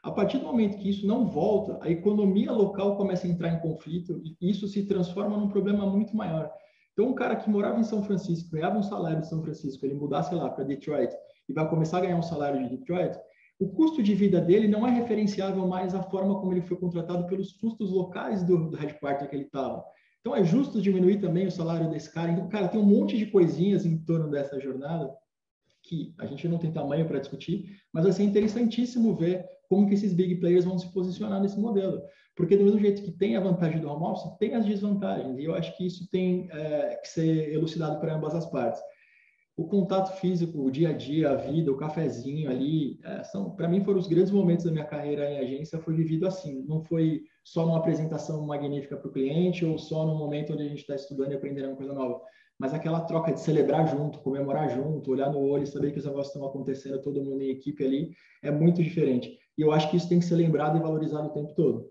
A partir do momento que isso não volta, a economia local começa a entrar em conflito e isso se transforma num problema muito maior. Então, um cara que morava em São Francisco, ganhava um salário de São Francisco, ele mudasse lá para Detroit e vai começar a ganhar um salário de Detroit, o custo de vida dele não é referenciável mais à forma como ele foi contratado pelos custos locais do headquarter que ele estava. Então, é justo diminuir também o salário desse cara. Então, cara, tem um monte de coisinhas em torno dessa jornada que a gente não tem tamanho para discutir, mas vai ser interessantíssimo ver como que esses big players vão se posicionar nesse modelo. Porque do mesmo jeito que tem a vantagem do home office, tem as desvantagens. E eu acho que isso tem que ser elucidado para ambas as partes. O contato físico, o dia a dia, a vida, o cafezinho ali, para mim foram os grandes momentos da minha carreira em agência, foi vivido assim. Não foi só numa apresentação magnífica para o cliente ou só num momento onde a gente está estudando e aprendendo uma coisa nova. Mas aquela troca de celebrar junto, comemorar junto, olhar no olho e saber que os negócios estão acontecendo, todo mundo em equipe ali, é muito diferente. E eu acho que isso tem que ser lembrado e valorizado o tempo todo.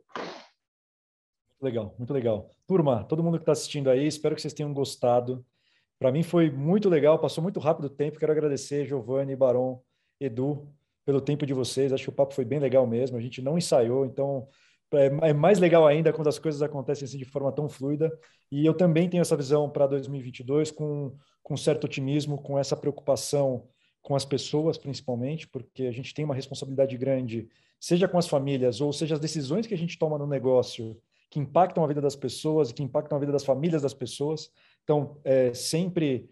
Legal, muito legal. Turma, todo mundo que está assistindo aí, espero que vocês tenham gostado. Para mim foi muito legal, passou muito rápido o tempo. Quero agradecer, Giovanni, Barão, Edu, pelo tempo de vocês. Acho que o papo foi bem legal mesmo. A gente não ensaiou, então é mais legal ainda quando as coisas acontecem assim de forma tão fluida. E eu também tenho essa visão para 2022 com certo otimismo, com essa preocupação com as pessoas, principalmente, porque a gente tem uma responsabilidade grande, seja com as famílias ou seja as decisões que a gente toma no negócio que impactam a vida das pessoas e que impactam a vida das famílias das pessoas. Então, sempre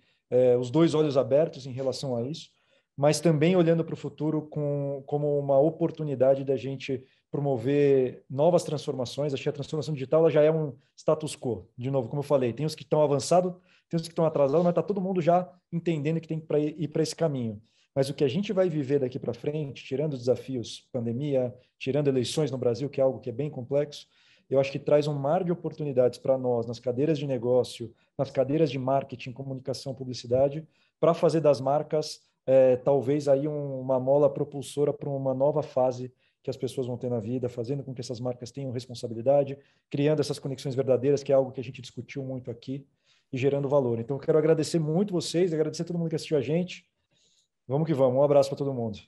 os dois olhos abertos em relação a isso, mas também olhando para o futuro como uma oportunidade da gente promover novas transformações. Acho que a transformação digital ela já é um status quo. De novo, como eu falei, tem os que estão avançados, tem os que estão atrasados, mas está todo mundo já entendendo que tem que ir para esse caminho. Mas o que a gente vai viver daqui para frente, tirando os desafios, pandemia, tirando eleições no Brasil, que é algo que é bem complexo, eu acho que traz um mar de oportunidades para nós, nas cadeiras de negócio, nas cadeiras de marketing, comunicação, publicidade, para fazer das marcas talvez aí uma mola propulsora para uma nova fase que as pessoas vão ter na vida, fazendo com que essas marcas tenham responsabilidade, criando essas conexões verdadeiras, que é algo que a gente discutiu muito aqui, e gerando valor. Então, eu quero agradecer muito vocês, agradecer a todo mundo que assistiu a gente. Vamos que vamos. Um abraço para todo mundo.